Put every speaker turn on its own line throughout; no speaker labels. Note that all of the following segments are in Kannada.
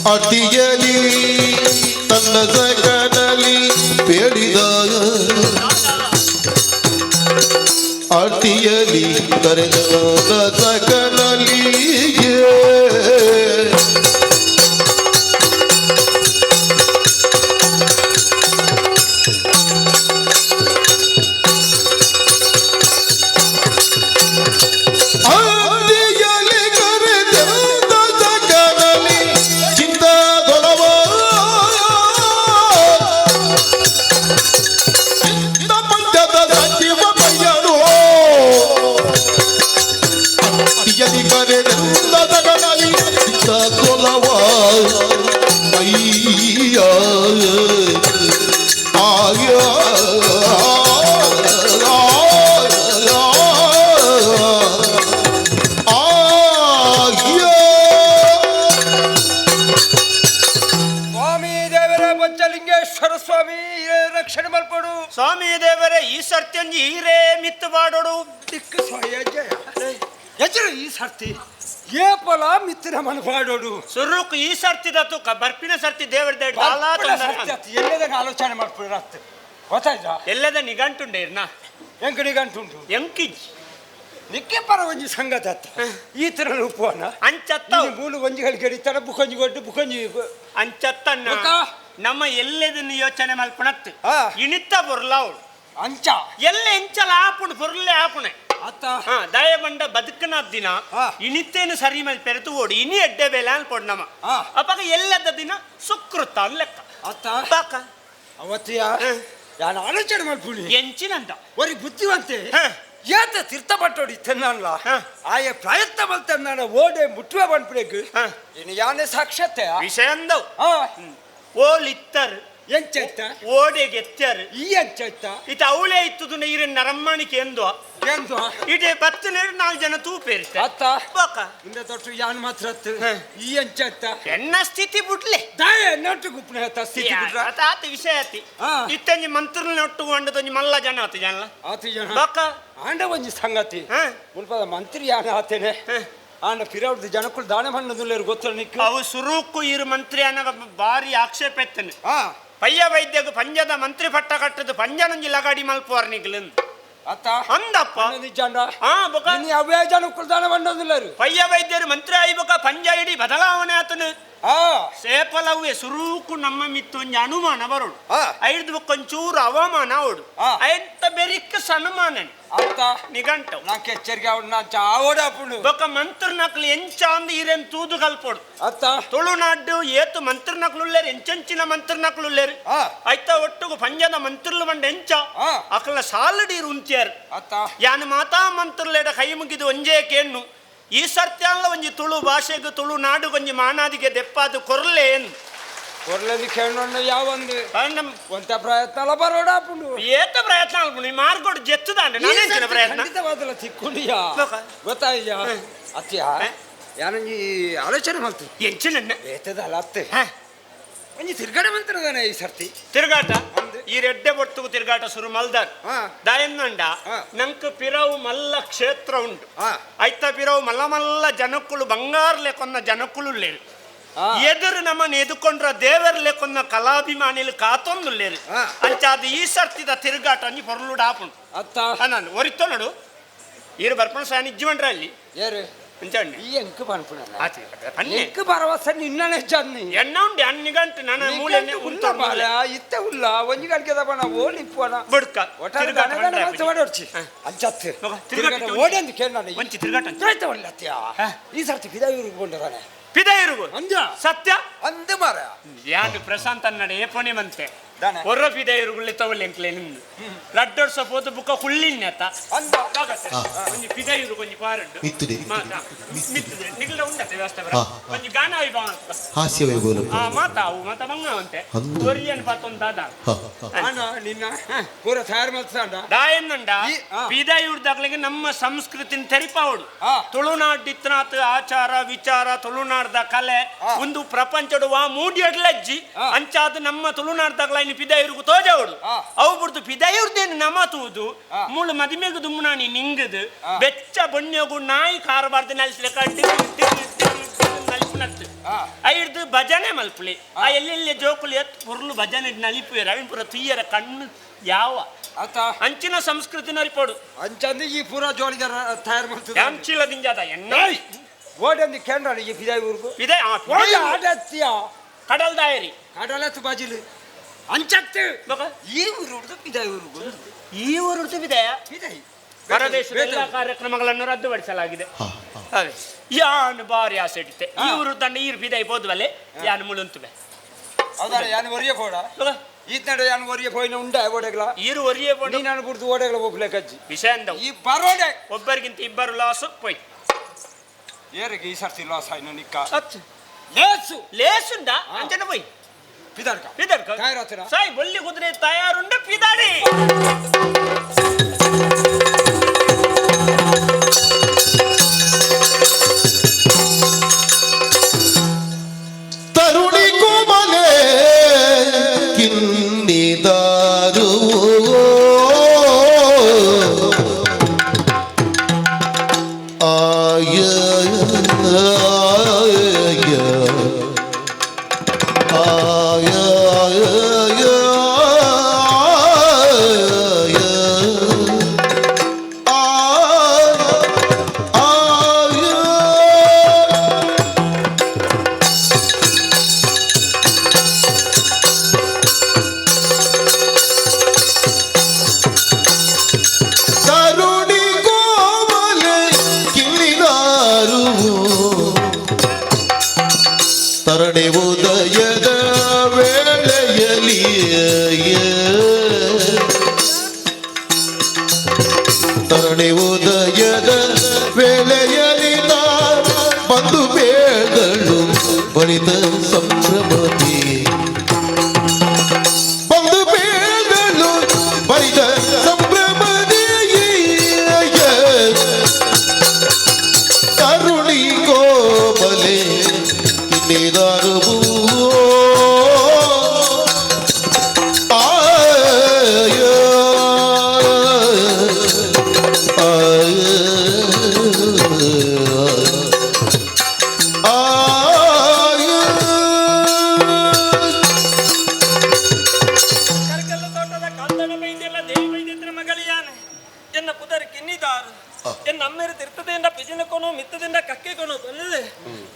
ಅಡಿಯಲಿ ತನ್ನ ಜಗದಲ್ಲಿ ಬೇಡಿದ ಅಡಿಯಲಿ ಕರೆದ ಜಗದಲ್ಲಿ
ಸ್ವಾಮಿ ದೇವರೇ ಈ ಸರ್ತಿ ಹೀರೇ ಮಿತ್ತು ಬಾಡೋಡು
ದಿಕ್ಕು ಎಚ್ಚರು ಈ ಸರ್ತಿ ಏಪಲ ಮಿತ್ತಿನ ಮನ ಬಾಡೋಡು
ಸುರುಕ್ ಈ ಸರ್ತಿ ದತ್ತು ಬರ್ಪಿನ ಸರ್ತಿ ದೇವರ
ಎಲ್ಲದ ಆಲೋಚನೆ ಮಾಡ್ಬಿಡ್ರ ಅತ್ತೆ ಗೊತ್ತಾಯ್ತಾ
ಎಲ್ಲದ ನಿಘಂಟುಂಡೆ ಇರ್ನ
ಎಂಕ ನಿಘಂಟುಂಟು
ಎಂಕಿಜ್
ನಿಕ್ಕೆ ಪರ ಒಂಜಿ ಸಂಗತಿ ಅತ್ತ ಈ ತರ ಉಪವನ
ಅಂಚತ್ತ
ಮೂಲು ಒಂಜಿಗಳಿಗೆ ಹಿಡಿತಾರ ಬುಕೊಂಜಿ ಕೊಟ್ಟು ಬುಕೊಂಜಿ
ಅಂಚತ್ತನ್ನ ನಮ್ಮ ಎಲ್ಲದನ್ನು ಯೋಚನೆ ಮಲ್ಪಣತ್ತು ಇಣಿತ ಬುರ್ಲ ಅವಳು
ಅಂಚ
ಎಲ್ಲ ಎಂಚಲ ಆಪುಣ್ ಬುರ್ಲೆ ಆಪುಣೆ
ಅತ್ತ
ದಯಬಂಡ ಬದುಕನ ದಿನ ಇಣಿತೇನು ಸರಿ ಮೇಲೆ ಪೆರೆತು ಓಡಿ ಇನಿ ಎಡ್ಡೆ ಬೇಲೆ ಅನ್ಪೊಡ್ ನಮ್ಮ ಅಪ್ಪಾಗ ಎಲ್ಲದ ದಿನ ಸುಕೃತ ಲೆಕ್ಕ
ಅತ್ತ
ಪಾಕ
ಅವತ್ತಿಯ ನಾನು ಆಲೋಚನೆ ಮಾಡ್ಬಿಡಿ
ಎಂಚಿನಂದ
ಒರಿ ಬುದ್ಧಿವಂತೆ ಏತ ತೀರ್ಥ ಪಟ್ಟೋಡಿ ತಿನ್ನಲ್ಲ ಆಯ ಪ್ರಯತ್ನ ಬಲ್ತ ನಾನು ಓಡೆ ಮುಟ್ಟುವ ಬಂದ್ಬಿಡೇಕು ಇನ್ನು ಯಾನೇ ಸಾಕ್ಷತೆ
ವಿಷಯ ಅಂದವು ಓಲಿತ್ತರು
ಎಂಚೈತ
ಓಡೆಗೆ ಎತ್ತರು
ಈ ಎಂಚೈತ
ಇತ ಅವಳೇ ಇತ್ತದು ನೀರಿನ ನರಮ್ಮಣಿಕೆ ಎಂದು ಇಡೇ 10 4 ಜನ ತೂಪೇರಿತೆ
ಅತ್ತ
ಬಾಕ
ಇಂದ ತೊಟ್ಟು ಯಾನ್ ಮಾತ್ರ ಈ ಎಂಚೈತ
ಎನ್ನ ಸ್ಥಿತಿ ಬಿಡ್ಲೆ
ದಾಯ ನಟ್ಟು ಗುಪ್ನ ಹತ್ತ ಸ್ಥಿತಿ ಬಿಡ್ರ
ಆತ ವಿಷಯ ಆತಿ ಇತ್ತಂಜಿ ಮಂತ್ರನ ನಟ್ಟು ಒಂಡದೊಂಜಿ ಮಲ್ಲ ಜನ ಆತ ಜನ
ಆತಿ ಜನ
ಬಾಕ
ಆಂಡ ಒಂಜಿ ಸಂಗತಿ ಮುಲ್ಪದ ಮಂತ್ರಿ ಯಾನ ಆತೇನೆ ಆಂಡ ಪಿರವಡ್ದು ಜನಕ್ಕಳು ದಾನ ಮಣ್ಣದುಲ್ಲೇರು ಗೊತ್ತಲ್ಲ ನಿಕ್ಕು
ಅವು ಸುರೂಕು ಇರು ಮಂತ್ರಿ ಅನ್ನಗ ಬಾರಿ ಆಕ್ಷೇಪ ಎತ್ತನೆ ಪಯ್ಯ ವೈದ್ಯಗ ಪಂಜದ ಮಂತ್ರಿ ಪಟ್ಟ ಕಟ್ಟದು ಪಂಜನಂಜಿ ಲಗಾಡಿ ಮಲ್ಪುವಾರ ನಿಗ್ಲಿಂದ
ಅತ್ತ
ಅಂದಪ್ಪ
ನಿಜಾಂಡ
ಬೊಕ
ಅವೇ ಜನಕ್ಕಳು ದಾನ ಮಣ್ಣದುಲ್ಲೇರು
ಪಯ್ಯ ವೈದ್ಯರು ಮಂತ್ರಿ ಆಯ್ಬಕ ಪಂಜ ಇಡೀ ಬದಲಾವಣೆ ಆತನು ಸೇಪಲವೇ ಸುರೂಕು ನಮ್ಮ ಮಿತ್ತೊಂಜಿ ಅನುಮಾನ ಬರೋಡು ಐದು ಬೊಕ್ಕೊಂಚೂರು ಅವಮಾನ ಓಡು ಐತ ಬೆರಿಕ್ಕ ಸನ್ಮಾನ
ಅತ್ತ
ನಿಘಂಟು
ನಾಕೆ ಎಚ್ಚರಿಕೆ ಅವಡು ನಾ ಚಾವಡಾಪುಂಡು
ಬೊಕ ಮಂತ್ರ ನಕ್ಲು ಎಂಚ ಅಂದ್ ಈರೇನ್ ತೂದು ಕಲ್ಪೋಡು
ಅತ್ತ
ತುಳುನಾಡು ಏತು ಮಂತ್ರ ನಕ್ಲುಲ್ಲೇರು ಎಂಚೆಂಚಿನ ಮಂತ್ರ ನಕ್ಲುಲ್ಲೇರು ಐತ ಒಟ್ಟುಗು ಪಂಜದ ಮಂತ್ರಲು ಬಂಡ ಎಂಚ ಅಕಲ ಸಾಲಡೀರು ಉಂತ್ಯಾರು
ಅತ್ತ
ಯಾನ ಮಾತಾ ಮಂತ್ರಲೇಡ ಕೈ ಮುಗಿದು ಒಂಜೇ ಕೇಣ್ಣು ಈ ಸರ್ತ್ಯಾಲ ಒಂಜಿ ತುಳು ಭಾಷೆಗೆ ತುಳುನಾಡು ಒಂಜಿ ಮಾನಾದಿಗೆ ದೆಪ್ಪಾದು ಕೊರ್ಲೇನು
ಕೊರ್ಲೆದಿ ಕೇಳೋಣ ಯಾವೊಂದು ಒಂತ ಪ್ರಯತ್ನ ಅಲ್ಲ ಬರೋಡಾಪುಂಡು
ಏತ ಪ್ರಯತ್ನ ಅಲ್ಪುಂಡು ಮಾರ್ಗೋಡು ಜೆತ್ತುದಾಂಡೆ ನಾನೇಂಚಿನ ಪ್ರಯತ್ನ
ಖಂಡಿತವಾದಲ್ಲ ತಿಕ್ಕೊಂಡಿಯ ಗೊತ್ತಾಯ್ಯ ಅತ್ಯ ಯಾನಂಜಿ ಆಲೋಚನೆ ಮಾಡ್ತು
ಎಂಚಿನ
ಏತದಲ್ಲ ಅತ್ತೆ ಒಂಜಿ ತಿರ್ಗಾಟ ಮಂತ್ರದಾನೆ ಈ ಸರ್ತಿ
ತಿರ್ಗಾಟ ಈ ರೆಡ್ಡೆ ಬೊಟ್ಟುಗು ತಿರ್ಗಾಟ ಶುರು ಮಲ್ದಾರ್ ದಾಯನ್ನಂಡ ನಂಕ್ ಪಿರವು ಮಲ್ಲ ಕ್ಷೇತ್ರ ಉಂಟು ಐತ ಪಿರವು ಮಲ್ಲ ಮಲ್ಲ ಜನಕ್ಕುಳು ಬಂಗಾರ್ಲೆ ಕೊನ್ನ ಜನಕ್ಕುಳು ಲೇರು ಎದುರು ನಮ್ಮನ್ನು ಎದುಕೊಂಡ್ರ ದೇವರ್ಲೆ ಕೊನ್ನ ಕಲಾಭಿಮಾನಿಲು ಕಾತೊಂದು ಲೇರು ಅಂಚಾದ ಈ ಸರ್ತಿದ ತಿರುಗಾಟ ಅಂಜಿ ಪೊರ್ಲುಡ ಆಪುಂಡು
ಅತ್ತ
ನಾನು ಒರಿತೋ ನೋಡು ಈರು ಬರ್ಪಣ ಸಹ ನಿಜ್ಜುವಂಡ್ರ ಅಲ್ಲಿ
ಏರು ಈ ಎಂಕ್ ಪನ್ಪುಣ ಎಂಕ್ ಭರವಸೆ ನಿನ್ನನೆ ಜನ್ನಿ
ಎಣ್ಣ ಉಂಡಿ ಅನ್ನಿಗಂಟು ನನ್ನ ಮೂಲೆ
ಇತ್ತ ಉಲ್ಲ ಒಂಜಿ ಗಂಟೆ ದಬಣ ಓಲಿ ಪೋಣ
ಬುಡ್ಕ
ಒಟ್ಟಾರೆ ಅಂಚತ್ತೆ ಓಡಿ ಅಂತ ಕೇಳ
ಒಂಚಿ ತಿರುಗಾಟ
ಒಳ್ಳೆ ಈ ಸರ್ತಿ ಪಿದಾಯೂರಿಗೆ ಕೊಂಡದಾನೆ
ಪಿದಾಯೂರಿಗೆ
ಅಂಜ
ಸತ್ಯ
ಅಂದೆ ಮಾರ
ಯಾರು ಪ್ರಶಾಂತ್ ಅನ್ನಡೆ ಏಪೋಣೆ ಮಂತೆ ಒರ್ರ ಪಿದಾಯೂರುಗುಳ್ಳಿ ತಗೊಳ್ಳಿ ಅಂಕ್ಲೆ ನಿಂದು ಲಡ್ಡೋಡ್ಸ ಪೋತು ಬುಕ್ಕ ಹುಳ್ಳಿನ್ನೆತ್ತ ಒಂಜಿ ಪಿದಾಯೂರು ಒಂಜಿ ಪಾರಡ್ಡು ಮಿತ್ತುದೆ ನಿಗ್ಲ ಉಂಡತೆ ವ್ಯವಸ್ಥೆ ಒಂಜಿ ಗಾನ ವಿಭಾಗ
ಹಾಸ್ಯವೇ ಗೋಲು
ಮಾತಾವು ಮಾತ ಮಂಗವಂತೆ ಒರಿಯನ್ ಪಾತೊಂದು ದಾದ
ನಿನ್ನ ಪೂರ ತಯಾರು ಮಾಡ್ತಾಂಡ
ದಾಯನ್ನಂಡ ಪಿದಾಯೂರ್ದಾಗ್ಲಿಗೆ ನಮ್ಮ ಸಂಸ್ಕೃತಿನ ತೆರಿಪಾವಡು ತುಳುನಾಡು ಇತ್ನಾತ್ ಆಚಾರ ವಿಚಾರ ತುಳುನಾಡ್ದ ಕಲೆ ಒಂದು ಪ್ರಪಂಚಡು ಆ ಮೂಡಿಯಡ್ಲಜ್ಜಿ ಅಂಚಾದ ನಮ್ಮ ತುಳುನಾಡ್ದಾಗ್ಲ ಪಿದಾಯೂರ್ಗು ತೋಜವಡು ಅವು ಬಿಡ್ತು ಪಿದಾಯೂರ್ದೇನು ನಮತುವುದು ಮುಳು ಮದಿಮೆಗು ದುಮ್ಮನಾನಿ ನಿಂಗದು ಬೆಚ್ಚ ಬಣ್ಯಗು ನಾಯಿ ಕಾರಬಾರ್ದು ನಲ್ಸ್ಲಿಕ್ಕೆ ಉನ್ನತ್ತು ಐಡ್ದು ಭಜನೆ ಮಲ್ಪುಲಿ ಆ ಎಲ್ಲೆಲ್ಲಿ ಜೋಕುಲಿ ಎತ್ತು ಪುರ್ಲು ಭಜನೆ ನಲಿಪು ರವೀಪುರ ತುಯ್ಯರ ಕಣ್ಣು ಯಾವ
ಆತ
ಅಂಚಿನ ಸಂಸ್ಕೃತಿ ನರಿಪೋಡು
ಅಂಚಂದು ಈ ಪೂರ ಜೋಳಿದಾರ ತಯಾರು ಮಾಡ್ತದೆ
ಅಂಚಿಲದಿಂಜಾದ ಎನ್ನ
ಓಡಂದಿ ಕೇಂದ್ರ ಈ ಫಿದಾಯಿ ಊರ್ಗು
ಇದೆ
ಆಡತ್ಯ
ಕಡಲ್ ದಾಯರಿ
ಕಡಲತ್ತು ಬಾಜಿಲು ಅಂಚತ್ತು
ಮಗ
ಈ ಊರು ಹುಡ್ದು ಫಿದಾಯಿ ಊರ್ಗು
ಈ ಊರು ವಿದೆಯಾ
ಫಿದಾಯಿ
ಹೊರದೇಶದ ಎಲ್ಲ ಕಾರ್ಯಕ್ರಮಗಳನ್ನು ರದ್ದುಪಡಿಸಲಾಗಿದೆ ಅದೇ ಯಾನ್ ಬಾರಿ ಆಸೆ ಇಡುತ್ತೆ ಈ ಊರು ತಂಡ ಈರು ಬಿದೈ ಹೋದ್ವಲ್ಲೇ ಯಾನ್ ಮುಳುಂತುವೆ
ಹೌದಾ ಯಾನು ಒರಿಯ ಪೋಡ ಈತನಡೆ ಯಾನು ಒರಿಯ ಪೋಯಿನ ಉಂಡ ಓಡೆಗಳ
ಈರು ಒರಿಯೇ ಪೋಡಿ
ನೀನು ಬಿಡ್ದು ಓಡೆಗಳ ಹೋಗ್ಲೆ ಕಜ್ಜಿ
ವಿಷಯ ಅಂದ
ಈ ಬರೋಡೆ
ಒಬ್ಬರಿಗಿಂತ ಇಬ್ಬರು ಲಾಸು ಪೋಯ್
ಏರಿಗೆ ಈ ಸರ್ತಿ ಲಾಸ್ ಆಯ್ನ ನಿಕ್ಕ
ಅಚ್ಚು
ಲೇಸು
ಲೇಸುಂಡ ಅಂಚನ ಪೋಯ್
ಪಿದಾರ್ಕ
ಪಿದರ್ಕ
ತಯಾರಾತನ
ಸಾಯ್ ಬೊಲ್ಲಿ ಕುದುರೆ ತಯಾರುಂಡ ಪಿದಾಡಿ
ತರುಣಿ ಕೋಮಲೆ ಕಿನ್ನಿದಾರು ಆಯ ತರಣೆ ಉದಯದ ವೇಳೆಯಲಿ ತರಣೆ ಉದಯದ ವೇಳೆಯಲಿ ಬಂದು ಬೇಗಳು ಬಳಿದ ಸಂಭ್ರಮದಿ ಬಂದು ಬೇಗಳು ಬಳಿದ ಸಂಭ್ರಮದಿ ತರುಣಿ ಕೋಮಲೆ ಕಿನ್ನಿದಾರು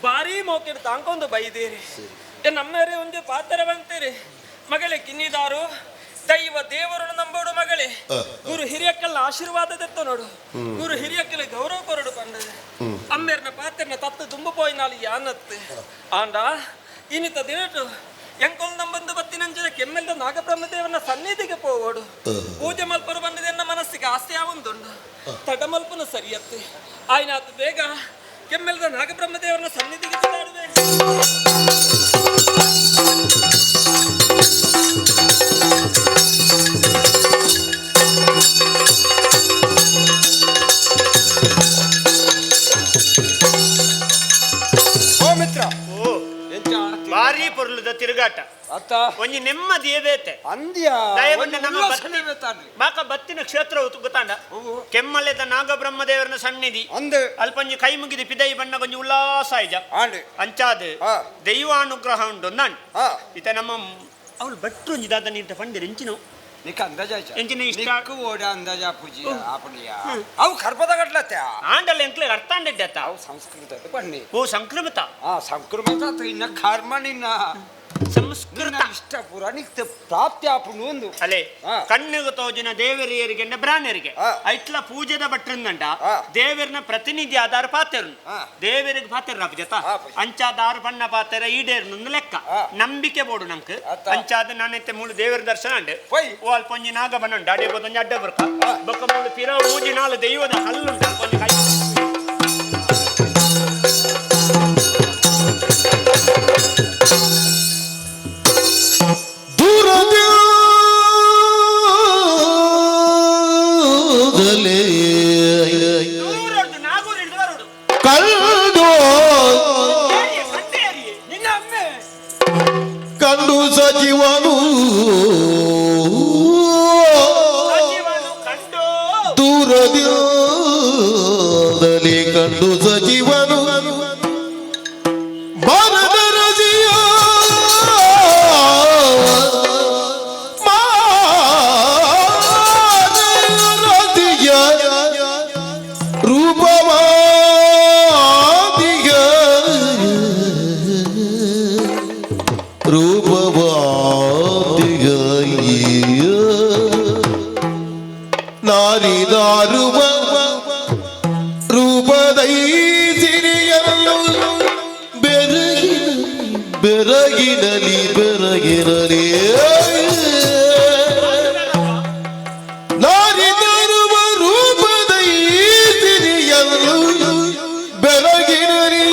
ಬಾರಿ ಮೋಕಿಡ್ ತಾಂಕೊಂಡು ಬೈದೀರಿ ನಮ್ಮರೇ ಒಂದು ಪಾತ್ರ ಬಂತೀರಿ ಮಗಳೇ ಕಿನ್ನಿದಾರು ದೈವ ದೇವರನ್ನು ನಂಬೋಡು ಮಗಳೇ ಗುರು ಹಿರಿಯಕ್ಕೆಲ್ಲ ಆಶೀರ್ವಾದದತ್ತ ನೋಡು ಗುರು ಹಿರಿಯಕ್ಕೆಲ್ಲ ಗೌರವ ಕೊರಡು ಬಂದದೆ ಅಮ್ಮೇರ್ನ ಪಾತ್ರನ ತತ್ತು ತುಂಬ ಪೋಯಿ ನಾಲಿ ಯಾನತ್ತೆ ಆಂಡ ಇನ್ನಿತ ದಿನಟು ಎಂಕೊಂದು ನಂಬಂದು ಬತ್ತಿನಂಜರ ಕೆಮ್ಮೆಲ್ದ ನಾಗಬ್ರಹ್ಮದೇವನ ಸನ್ನಿಧಿಗೆ ಪೋವೋಡು ಪೂಜೆ ಮಲ್ಪರು ಬಂದಿದೆ ನನ್ನ ಮನಸ್ಸಿಗೆ ಆಸೆ ಯಾವೊಂದುಂಡು ತಡ ಮಲ್ಪನು ಸರಿಯತ್ತೆ ಆಯ್ನಾತು ಬೇಗ ಕೆಮ್ಮೆಲ್ದ ನಾಗಬ್ರಹ್ಮದೇವನ ಸನ್ನಿಧಿಗೆ ತಿರುಗಾಡುವೆ
ಓ ಮಿತ್ರ
ಓ ಭಾರಿ ಪೊರ್ಲುದ ತಿರುಗಾಟ
ಅತ್ತ
ಒಂಜಿ ನೆಮ್ಮದಿ ಬೇತೆ
ಅಂದ್ಯ
ದಯವಿಟ್ಟು ನಮ್ಮ ಬಾಕ ಬತ್ತಿನ ಕ್ಷೇತ್ರ ಗೊತ್ತಾಂಡ ಕೆಮ್ಮಲೆದ ನಾಗಬ್ರಹ್ಮದೇವರನ ಸನ್ನಿಧಿ
ಅಂದು
ಅಲ್ಪಂಜಿ ಕೈ ಮುಗಿದು ಪಿದೈ ಬಣ್ಣ ಕೊಂಚ ಉಲ್ಲಾಸ ಇಜ
ಆಂಡು
ಅಂಚಾದ ದೈವಾನುಗ್ರಹ ಉಂಟು ನಾನು ಇತ ನಮ್ಮ ಅವಳು ಭಟ್ರು ಇದಾದ ನೀಟ ಪಂಡಿರು ಎಂಚಿನ
ನಿಕ್ಕ ಅಂದಾಜ
ಎಂಚಿನ ಇಷ್ಟ
ನಿಕ್ಕು ಓಡ ಅಂದಾಜ ಪೂಜಿ ಆಪಣಿಯ ಅವು ಕರ್ಪದ ಗಟ್ಲತ್ತೆ
ಆಂಡಲ್ಲ ಎಂಕ್ಲೆ ಅರ್ಥ ಅಂಡಿದ್ದ
ಅವು ಸಂಸ್ಕೃತ ಬನ್ನಿ
ಓ ಸಂಕ್ರಮಿತ
ಸಂಕ್ರಮಿತ ಇನ್ನ ಕರ್ಮ ನಿನ್ನ
ಸಂಸ್ಕೃತ
ಇಷ್ಟ ಪೂರ ನಿಕ್ತ ಪ್ರಾಪ್ತಿ ಆಪುಂಡು ಒಂದು
ಅಲೆ ಕಣ್ಣಿಗೆ ತೋಜಿನ ದೇವರಿಯರಿಗೆ ಬ್ರಾಹ್ಮಣರಿಗೆ ಐಟ್ಲ ಪೂಜೆದ ಭಟ್ರಂದಂಡ ದೇವರನ ಪ್ರತಿನಿಧಿ ಆಧಾರ ಪಾತೆರು ದೇವರಿಗೆ ಪಾತೆರ ಜತ ಅಂಚಾದಾರ ಬಣ್ಣ ಪಾತೆರ ಈಡೇರ್ನು ಲೆಕ್ಕ ನಂಬಿಕೆ ಬೋಡು ನಮ್ಕ್ ಅಂಚಾದ ನಾನೈತೆ ಮೂಳು ದೇವರ ದರ್ಶನ ಅಂಡೆ ಓ ಅಲ್ಪೊಂಜಿ ನಾಗ ಬಣ್ಣ ಅಡೆ ಬೋದೊಂಜಿ ಅಡ್ಡ ಬರ್ಕ ಬೊಕ್ಕ ಮೂಳು ಪಿರ ಊಜಿ ನಾಳು ದೈವದ ಹಲ್ಲುಂಟು ಅಲ್ಪೊಂಜಿ ಕೈ
ಕಂಡು ಸಜೀವನು ದೂರದಲ್ಲಿ ಕಂಡು ಸಜೀವನು ಬಾ ನಾರಿದಾರುವ ರೂಪದೈ ಸಿರಿಯಲು ಬೆರಗಿನಲಿ ಬೆರಗಿರಲಿ ನಾರಿದಾರುವ ರೂಪದೈ ಸಿರಿಯಲು ಬೆರಗಿನಲಿ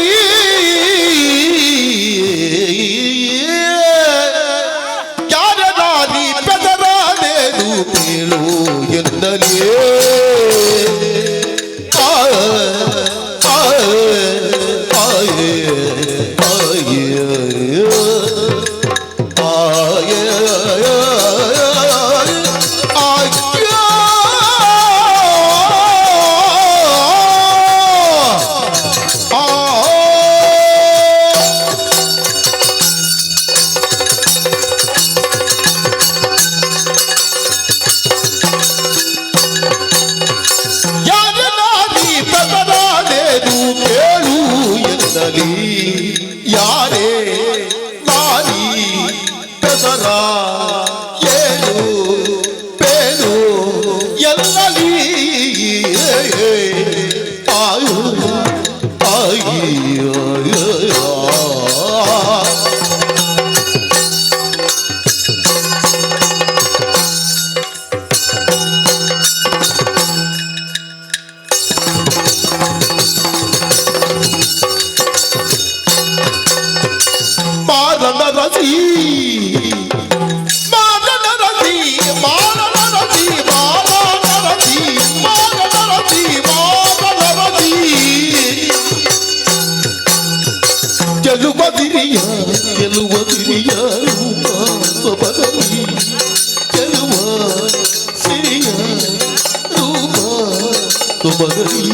ಯಾರದಾನಿ ಬೆದರಾದೇನು ಕೇಳು ಎನ್ನಲಿಯೇ ಯಾರೇ ನಾರಿ ಬೆದರ ಏನು ಬೇನು ಎಲ್ಲಲಿ ಆಯು ಆಯು ಗೆಲುವದಿರಿಯ ಸೊಬಗಲಿ ಗೆಲುವ ಸಿರಿಯ ರೂಪ ಸೊಬಗಲಿ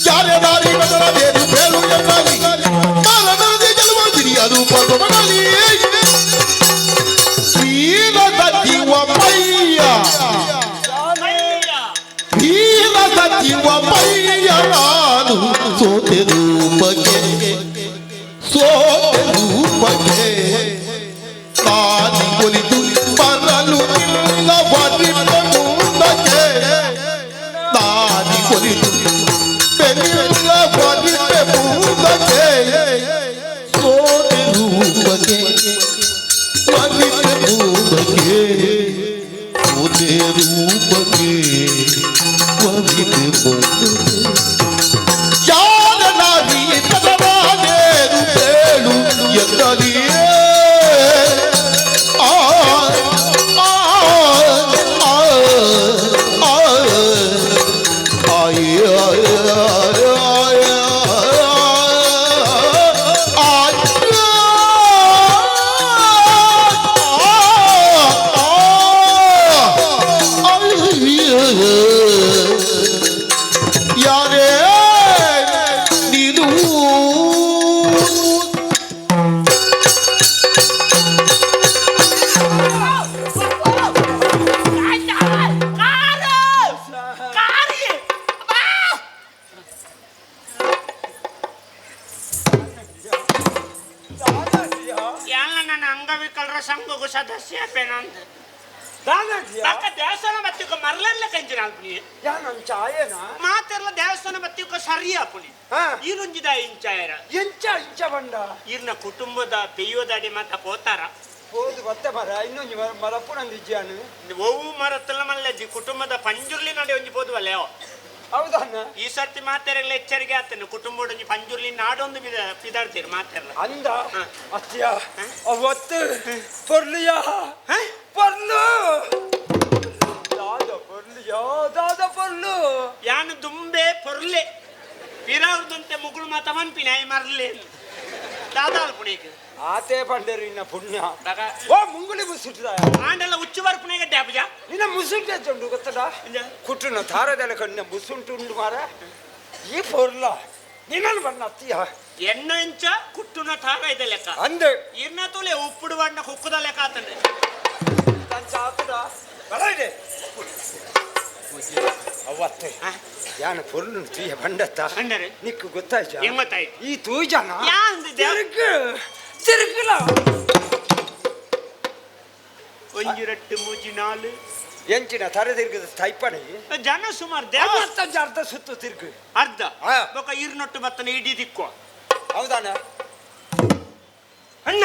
ಯಾರೇ ದಾರಿ ಬದಲಾದೇನು ಬೇಲು ಎನ್ನಲಿ ಮಾನವರದಿ ಗೆಲುವ ಸಿರಿಯ ರೂಪ ಸೊಬಗಲಿ ವೀರದ ಜೀವಮಯ್ಯ ವೀರದ ಜೀವಮಯ್ಯ ನಾನು ಸೋತೆ ರೂಪಕ್ಕೆ ತಾನಿ ಒಲಿದು ಬರಲು ನಿಲ್ಲವರಿಲ್ಲ ಮುಂದಕ್ಕೆ ತಾನಿ ಒಲಿದು ಬೆನ್ನಿಲ್ಲವರಿಲ್ಲ ಮುಂದಕ್ಕೆ ಸೋತೆ ರೂಪಕ್ಕೆ ಬರಿಲ್ಲ ಮುಂದಕ್ಕೆ ಸೋತೆ ರೂಪಕ್ಕೆ ಬರಿಲ್ಲ ಮುಂದಕ್ಕೆ ಯಾರ ನಾರಿ ಬದಲಾದೇನು ಬೇಳು ಎನ್ನಲಿಯೇ
ಅಂಗವಿಕಲರ ಸಂಘಗೂ ಸದಸ್ಯ ದೇವಸ್ಥಾನ ಬತ್ತಿಕ ಮರಲೆಲ್ಲ ಕಂಚಿನ ಮಾತೆಲ್ಲ ದೇವಸ್ಥಾನ ಬತ್ತಿಕ ಸರಿಯ ಪುಳಿ ಈರುಂಜಿದ ಇಂಚಾಯರ
ಇಂಚ ಬಂಡ
ಈರ್ನ ಕುಟುಂಬದ ದೈವದಡಿ ಮಾತ ಕೋತಾರ
ಹೋದು ಮತ್ತೆ ಮರ ಇನ್ನೊಂದು ಮರ ಪುರಂದಿಜ್ಜಾನು
ಓವು ಮರತ್ತಲ್ಲ ಮಲ್ಲಜ್ಜಿ ಕುಟುಂಬದ ಪಂಜುರ್ಲಿ ನಡೆ ಒಂಜಿ ಬೋದುವಲ್ಲ
ಹೌದನ್ನ
ಈ ಸರ್ತಿ ಮಾತೆರೆಲ್ಲ ಎಚ್ಚರಿಕೆ ಆಗ್ತಾನೆ ಕುಟುಂಬ ಪಂಜುರ್ಲಿ ನಾಡೊಂದು ಬಿದಾಡ್ತೀರಿ ಮಾತೆಲ್ಲ
ಅಂದ ಅತ್ಯ ಅವತ್ತು ಪೊರ್ಲಿಯ ಪೊರ್ಲು ದಾದ ಪೊರ್ಲು
ಯಾನು ದುಂಬೆ ಪೊರ್ಲೆ ಪಿರಾವ್ರದಂತೆ ಮುಗುಳು ಮಾತ ಮನ್ಪಿನ ಮರ್ಲೆ ದಾದಾಲ್ ಪುಣಿಗೆ
ಆತೇ ಪಂಡರು ಇನ್ನ ಪುಣ್ಯ ಓ ಮುಂಗುಳಿ ಮುಸುಟ್ಟ
ಆಂಡೆಲ್ಲ ಉಚ್ಚು ಬರ್ಪುಣೆಗೆ ಡ್ಯಾಪಜ
ನಿನ್ನ ಮುಸುಂಟೆ ಚಂಡು ಗೊತ್ತಡ ಕುಟ್ಟುನ ತಾರದೆಲ್ಲ ಕಣ್ಣ ಮುಸುಂಟು ಉಂಡು ಮಾರ ಈ ಪೊರ್ಲ ನಿನ್ನನ್ನು ಬಣ್ಣ ಅತ್ತಿಯ
ಎಣ್ಣೆ ಇಂಚ ಕುಟ್ಟುನ ತಾರ ಇದೆ ಲೆಕ್ಕ
ಅಂದೆ
ಇರ್ನ ತೋಲೆ ಉಪ್ಪುಡು ಬಣ್ಣ ಕುಕ್ಕುದ ಲೆಕ್ಕ ಆತಂಡೆ
ಚಾತದ ಬರ ಇದೆ ಅವತ್ತೆ ಯಾನ ಪೊರ್ಲು ತೀಯ ಬಂಡತ್ತ
ಅಂಡರೆ
ನಿಕ್ಕು ಗೊತ್ತಾಯ್ತು
ಹೆಂಗತ್ತಾಯ್ತು
ಈ ತೂಜನ
ಯಾಂದು
ತಿರುಗಿಲ
ಒಂಜಿ ರಟ್ಟು ಮೂಜಿ ನಾಲು
ಎಂಚಿನ ತರೆ ತಿರುಗದ ಟೈಪಣಿ
ಜನ ಸುಮಾರು ದೇವ
ಅರ್ಧ ಸುತ್ತು ತಿರುಗು
ಅರ್ಧ ಬೊಕ ಇರ್ನೊಟ್ಟು ಬತ್ತನ ಇಡೀ ದಿಕ್ಕುವ
ಹೌದಾನ
ಅಣ್ಣ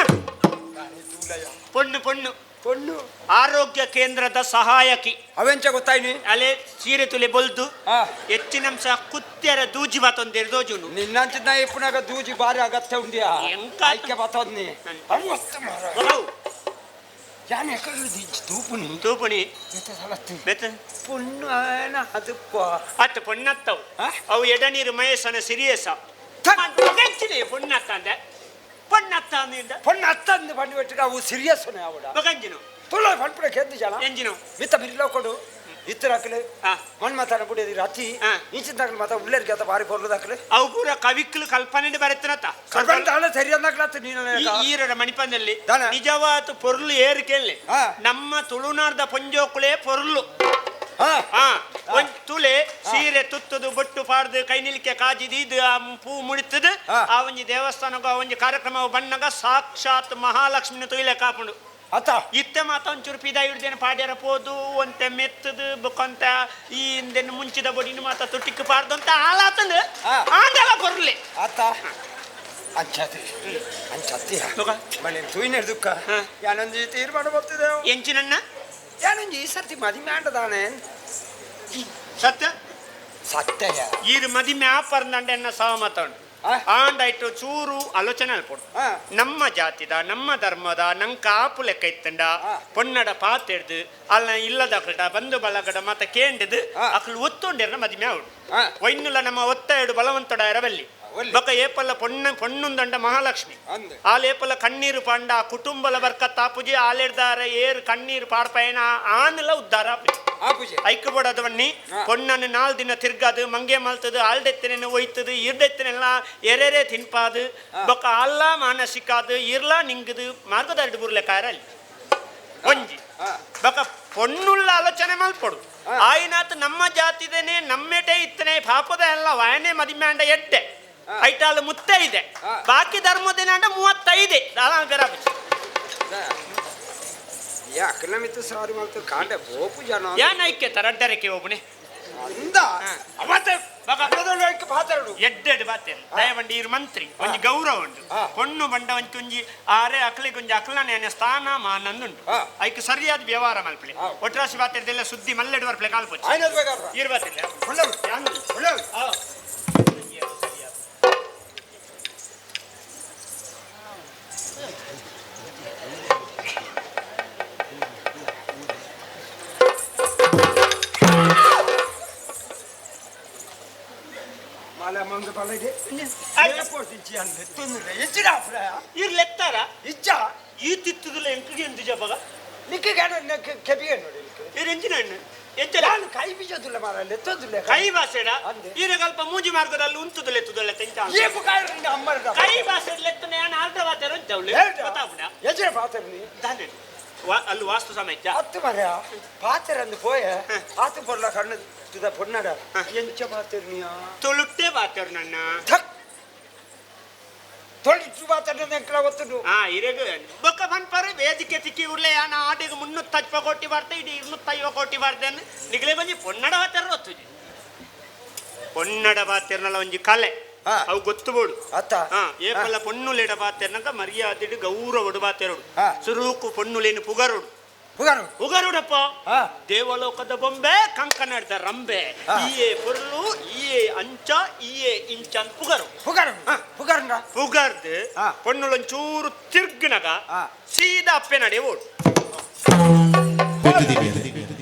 ಪೊಣ್ಣು ಪೊಣ್ಣು
ಪೊಣ್ಣು
ಆರೋಗ್ಯ ಕೇಂದ್ರದ ಸಹಾಯಕಿ
ಅವೆಂಚ ಗೊತ್ತಾಯ್ನಿ
ಅಲೆ ಸೀರೆ ತುಲೆ ಬೊಲ್ದು ಹೆಚ್ಚಿನಂಶ ಕುತ್ತೆರ ದೂಜಿ ಬಾತೊಂದೇರು ದೋಜುನು
ನಿನ್ನಂಚಿನ ಇಪ್ಪನಾಗ ದೂಜಿ ಬಾರಿ ಅಗತ್ಯ ಉಂಡಿಯಾ
ಎಂಕ
ಆಯ್ಕೆ ಬತ್ತೋದ್ನಿ ಯಾನ್ ಎಕಡೆ ತೂಪುನಿ
ತೂಪುನಿ ಬೆತ್ತ
ಪೊಣ್ಣು ಅದಪ್ಪ
ಅತ್ತ ಪೊಣ್ಣತ್ತವು ಅವು ಎಡನೀರು ಮಹೇಶನ ಸಿರಿಯಸ ಪೊಣ್ಣತ್ತ ಅಂದೆ ಪೊಣ್ಣತ್ತ ಅಂದಿಂದ
ಪೊಣ್ಣು ಅತ್ತಂದು ಬಂದು ಬಿಟ್ಟು ಅವು ಸೀರಿಯಸ್ ಅವಡ
ಬಗಂಜಿನು
ತುಳ ಬಂದ್ಬಿಡ ಕೆದ್ದು ಜನ
ಎಂಜಿನು
ಮಿತ್ತ ಬಿರ್ಲ ಕೊಡು ಇತ್ತರ ಹಾಕಲು ಮಣ್ಣು ಮಾತಾಡ ಬಿಡಿದ್ರಿ ರಾತ್ರಿ ಈಚಿನ ತಗಲು ಮಾತಾ ಉಳ್ಳೇರಿಗೆ ಅಂತ ಬಾರಿ ಬರ್ಲದ ಹಾಕಲು
ಅವು ಪೂರ ಕವಿಕ್ಲು ಕಲ್ಪನೆ ಬರುತ್ತನತ್ತ
ಕಲ್ಪನೆ ಸರಿ ಅಂದಾಗ್ಲತ್ತ ನೀನು
ಈರರ ಮಣಿಪಂದಲ್ಲಿ ನಿಜವಾದ ಪೊರ್ಲು ಏರು ಕೇಳಿ ನಮ್ಮ ತುಳುನಾಡದ ಪಂಜೋಕುಳೆ ಪೊರ್ಲು ಒಂದ್ ತುಳೆ ಸೀರೆ ತುತ್ತದು ಬೊಟ್ಟು ಪಾಡ್ದು ಕೈ ನಿಲ್ಕೆ ಕಾಜಿದು ಇದು ಪೂ ಮುಡಿತದ ಆ ಒಂಜಿ ದೇವಸ್ಥಾನಗ ಒಂಜಿ ಕಾರ್ಯಕ್ರಮ ಬಣ್ಣಗ ಸಾಕ್ಷಾತ್ ಮಹಾಲಕ್ಷ್ಮಿನ ತೊಯ್ಲೆ ಕಾಪುಂಡು
ಅತ್ತ
ಇತ್ತೆ ಮಾತ ಒಂಚೂರು ಪಿದ ಹಿಡ್ದೇನೆ ಪಾಡ್ಯಾರ ಪೋದು ಒಂತೆ ಮೆತ್ತದು ಬೊಕ್ಕಂತ ಈ ಹಿಂದೆನ್ನು ಮುಂಚಿದ ಬೊಡಿನ ಮಾತ ತೊಟ್ಟಿಕ್ ಪಾಡ್ದು ಅಂತ ಹಾಲಾತಂದು ಆಂದೆಲ್ಲ ಬರ್ಲಿ
ಅತ್ತ ಅಂಚತಿ ಅಂಚತ್ತಿ ಮನೆ ತುಯ್ನ ದುಃಖ ಯಾನೊಂದು ತೀರ್ಮಾನ ಬರ್ತಿದೆ
ಎಂಚಿನಣ್ಣ
ಯಾನೊಂದು ಈ ಸರ್ತಿ ಮದಿ ಮಾಡದಾನೆ
ಸತ್ಯ
ಸತ್ಯ
ಈರು ಮದಿ ಮ್ಯಾಪರ್ದಂಡೆನ್ನ ಸಹ ಮಾತಾಡು ಆಂಡಾಯ್ತು ಚೂರು ಆಲೋಚನೆ ಅಲ್ಪಡು ನಮ್ಮ ಜಾತಿದ ನಮ್ಮ ಧರ್ಮದ ನಂಕ ಆಪು ಲೆಕ್ಕ ಇತ್ತಂಡ ಪೊನ್ನಡ ಪಾತೆಡ್ದು ಅಲ್ಲ ಇಲ್ಲದ ಅಕಲ್ಟ ಬಂದು ಬಳಗಡ ಮತ ಕೇಂಡದು ಅಕಲ್ ಒತ್ತೊಂಡೆರ್ನ ಮದಿಮೆ ಅವಡು ಒಯ್ನುಲ ನಮ್ಮ ಒತ್ತಾಯಡು ಬಲವಂತಡ ಎರವಲ್ಲಿ ಬೊಕ ಏಪಲ್ಲ ಪೊಣ್ಣುಂದಂಡ ಮಹಾಲಕ್ಷ್ಮಿ ಆಲೇಪಲ್ಲ ಕಣ್ಣೀರು ಪಂಡ ಕುಟುಂಬಲ ಬರ್ಕತ್ ಆಪುಜಿ ಆಲೆಡ್ದಾರ ಏರು ಕಣ್ಣೀರು ಪಾಡ್ಪಯನ ಆನೆಲ್ಲ ಉದ್ದಾರ ಆಪುಜಿ ಐಕ್ಕು ಬಡದವಣ್ಣಿ ಪೊಣ್ಣನ್ನು 4 ದಿನ ತಿರ್ಗದು ಮಂಗೆ ಮಲ್ತದು ಆಲ್ಡೆತ್ತನೇನು ಒಯ್ತದು ಇರ್ಡೆತ್ತನೆಲ್ಲ ಎರೆರೆ ತಿನ್ಪಾದು ಬೊಕ ಅಲ್ಲ ಮಾನಸಿಕಾದು ಇರ್ಲಾ ನಿಂಗದು ಮಾರ್ಗದ 2-3 ಲೆಕ್ಕ ಅಲ್ಲಿ ಒಂಜಿ ಬೊಕ ಪೊಣ್ಣುಳ್ಳ ಆಲೋಚನೆ ಮಲ್ಪಡು ಆಯ್ನಾತ್ ನಮ್ಮ ಜಾತಿದೇನೆ ನಮ್ಮೆಟೆ ಇತ್ತನೆ ಪಾಪದ ಎಲ್ಲ ವಾಯನೆ ಮದಿಮ್ಯಾಂಡ ಎಡ್ಡೆ ಐಟಾಲು ಮುತ್ತೆ ಇದೆ ಬಾಕಿ ಧರ್ಮದಿನ 35 ಬೇರೆ
ಅಕ್ಕನ ಮಿತ್ತು ಸಾರಿ ಮಾಡ್ತು ಕಾಂಡೆ ಬೋಪು ಜನ
ಯಾನ್ ಐಕ್ಯ ತರಡ್ಡರಕ್ಕೆ ಒಬ್ಬನೇ
ಅಂದ ಅವತ್ತೆ ಪಾತಾಡು
ಎಡ್ಡೆಡ್ ಬಾತೇರು ದಯವಂಡಿ ಇರು ಮಂತ್ರಿ ಒಂಜಿ ಗೌರವ ಉಂಟು ಪೊಣ್ಣು ಬಂಡ ಒಂಚಿ ಆರೆ ಅಕ್ಲಿಗೆ ಒಂಜಿ ಅಕ್ಲನೆ ಸ್ಥಾನ ಮಾನಂದುಂಟು ಐಕ್ ಸರಿಯಾದ ವ್ಯವಹಾರ ಮಲ್ಪಲೆ ಒಟ್ರಾಸಿ ಬಾತಿರ್ದೆಲ್ಲ ಸುದ್ದಿ ಮಲ್ಲೆಡು ವರ್ಪಲೆ ಕಾಲ್ಪೊಚ್ಚಿ ಇರ್ಬತ್ತಿಲ್ಲ
ಮಂಗ ಬಲಗೆ
ಇರ್ಲೆತ್ತಾರ
ಇಚ್ಚ
ಈ ತಿತ್ತುದಿಲ್ಲ ಎಂಕಿಗೆ ಎಂದು ಜಪಗ
ನಿಕ್ಕೆ ಕೆಬಿಗೆ ನೋಡಿ
ಎಂಜಿನ
ನಾನು ಕೈ ಬೀಜದುಲ್ಲ ಮಾರ ಲೆತ್ತದುಲ್ಲ
ಕೈ ಬಾಸೆಡ ಈಗ ಸ್ವಲ್ಪ ಮೂಜಿ ಮಾರ್ಗದಲ್ಲಿ ಉಂತುದಲ್ಲ ಎತ್ತುದಲ್ಲ ತೆಂಚ ಕೈ ಬಾಸೆಡ್ ಲೆತ್ತನೆ ನಾನು ಅರ್ಧ ಬಾತೆರ ಗೊತ್ತಾಗ್ಬಿಡ
ಎಜೆ ಪಾತರ್ನಿ
ದಾನೆ ಅಲ್ಲಿ ವಾಸ್ತು ಸಮಯ
ಹತ್ತು ಮರ ಪಾತರಂದು ಪೋಯ ಆತು ಬರ್ಲ ಕಣ್ಣು ತುದ ಪೊನ್ನಡ ಎಂಚ ಪಾತರ್ನಿಯ
ತೊಳುಟ್ಟೆ ಬಾತೆರು ನನ್ನ
ತೊಳಿಟ್ಟು ಪಾತರ್ನ ಗೊತ್ತುಂಟು
ಇರೆಗ ಬೊಕ್ಕ ಬನ್ಪರು ವೇದಿಕೆ ತಿಕ್ಕಿ ಉರ್ಲೆ ಯಾನ ಆಟಿಗೆ 350 ಕೋಟಿ ಬರ್ತೆ ಇಡೀ 250 ಕೋಟಿ ಬರ್ದೇನೆ ನಿಗಲೇ ಬಂಜಿ ಪೊನ್ನಡ ಬಾತೆರ ಗೊತ್ತುಜಿ ಪೊನ್ನಡ ಬಾತೆರ್ನಲ್ಲ ಒಂಜಿ ಕಲೆ ಅವು ಗೊತ್ತುಬೋಡು
ಅತ್ತ
ಏಪಲ್ಲ ಪೊಣ್ಣುಲೇಡ ಬಾತೆರ್ನಕ ಮರ್ಯಾದಿಡು ಗೌರವಡು ಬಾತೆರೋಡು ಸುರೂಕು ಪೊಣ್ಣುಲೇನು ಪುಗರುಡು ಪುಗರುಡಪ್ಪ ದೇವಲೋಕದ ಬೊಂಬೆ ಕಂಕನಡ್ದ ರಂಬೆ ಈಯೇ ಪೊರ್ಲು ಈಯೇ ಅಂಚ ಈಯೇ ಇಂಚ ಅಂತ ಪುಗರ್ದು ಪೊಣ್ಣುಳೊಂಚೂರು ತಿರ್ಗಿನಗ ಸೀದಾ ಅಪ್ಪೆ ನಡೆ ಓಡು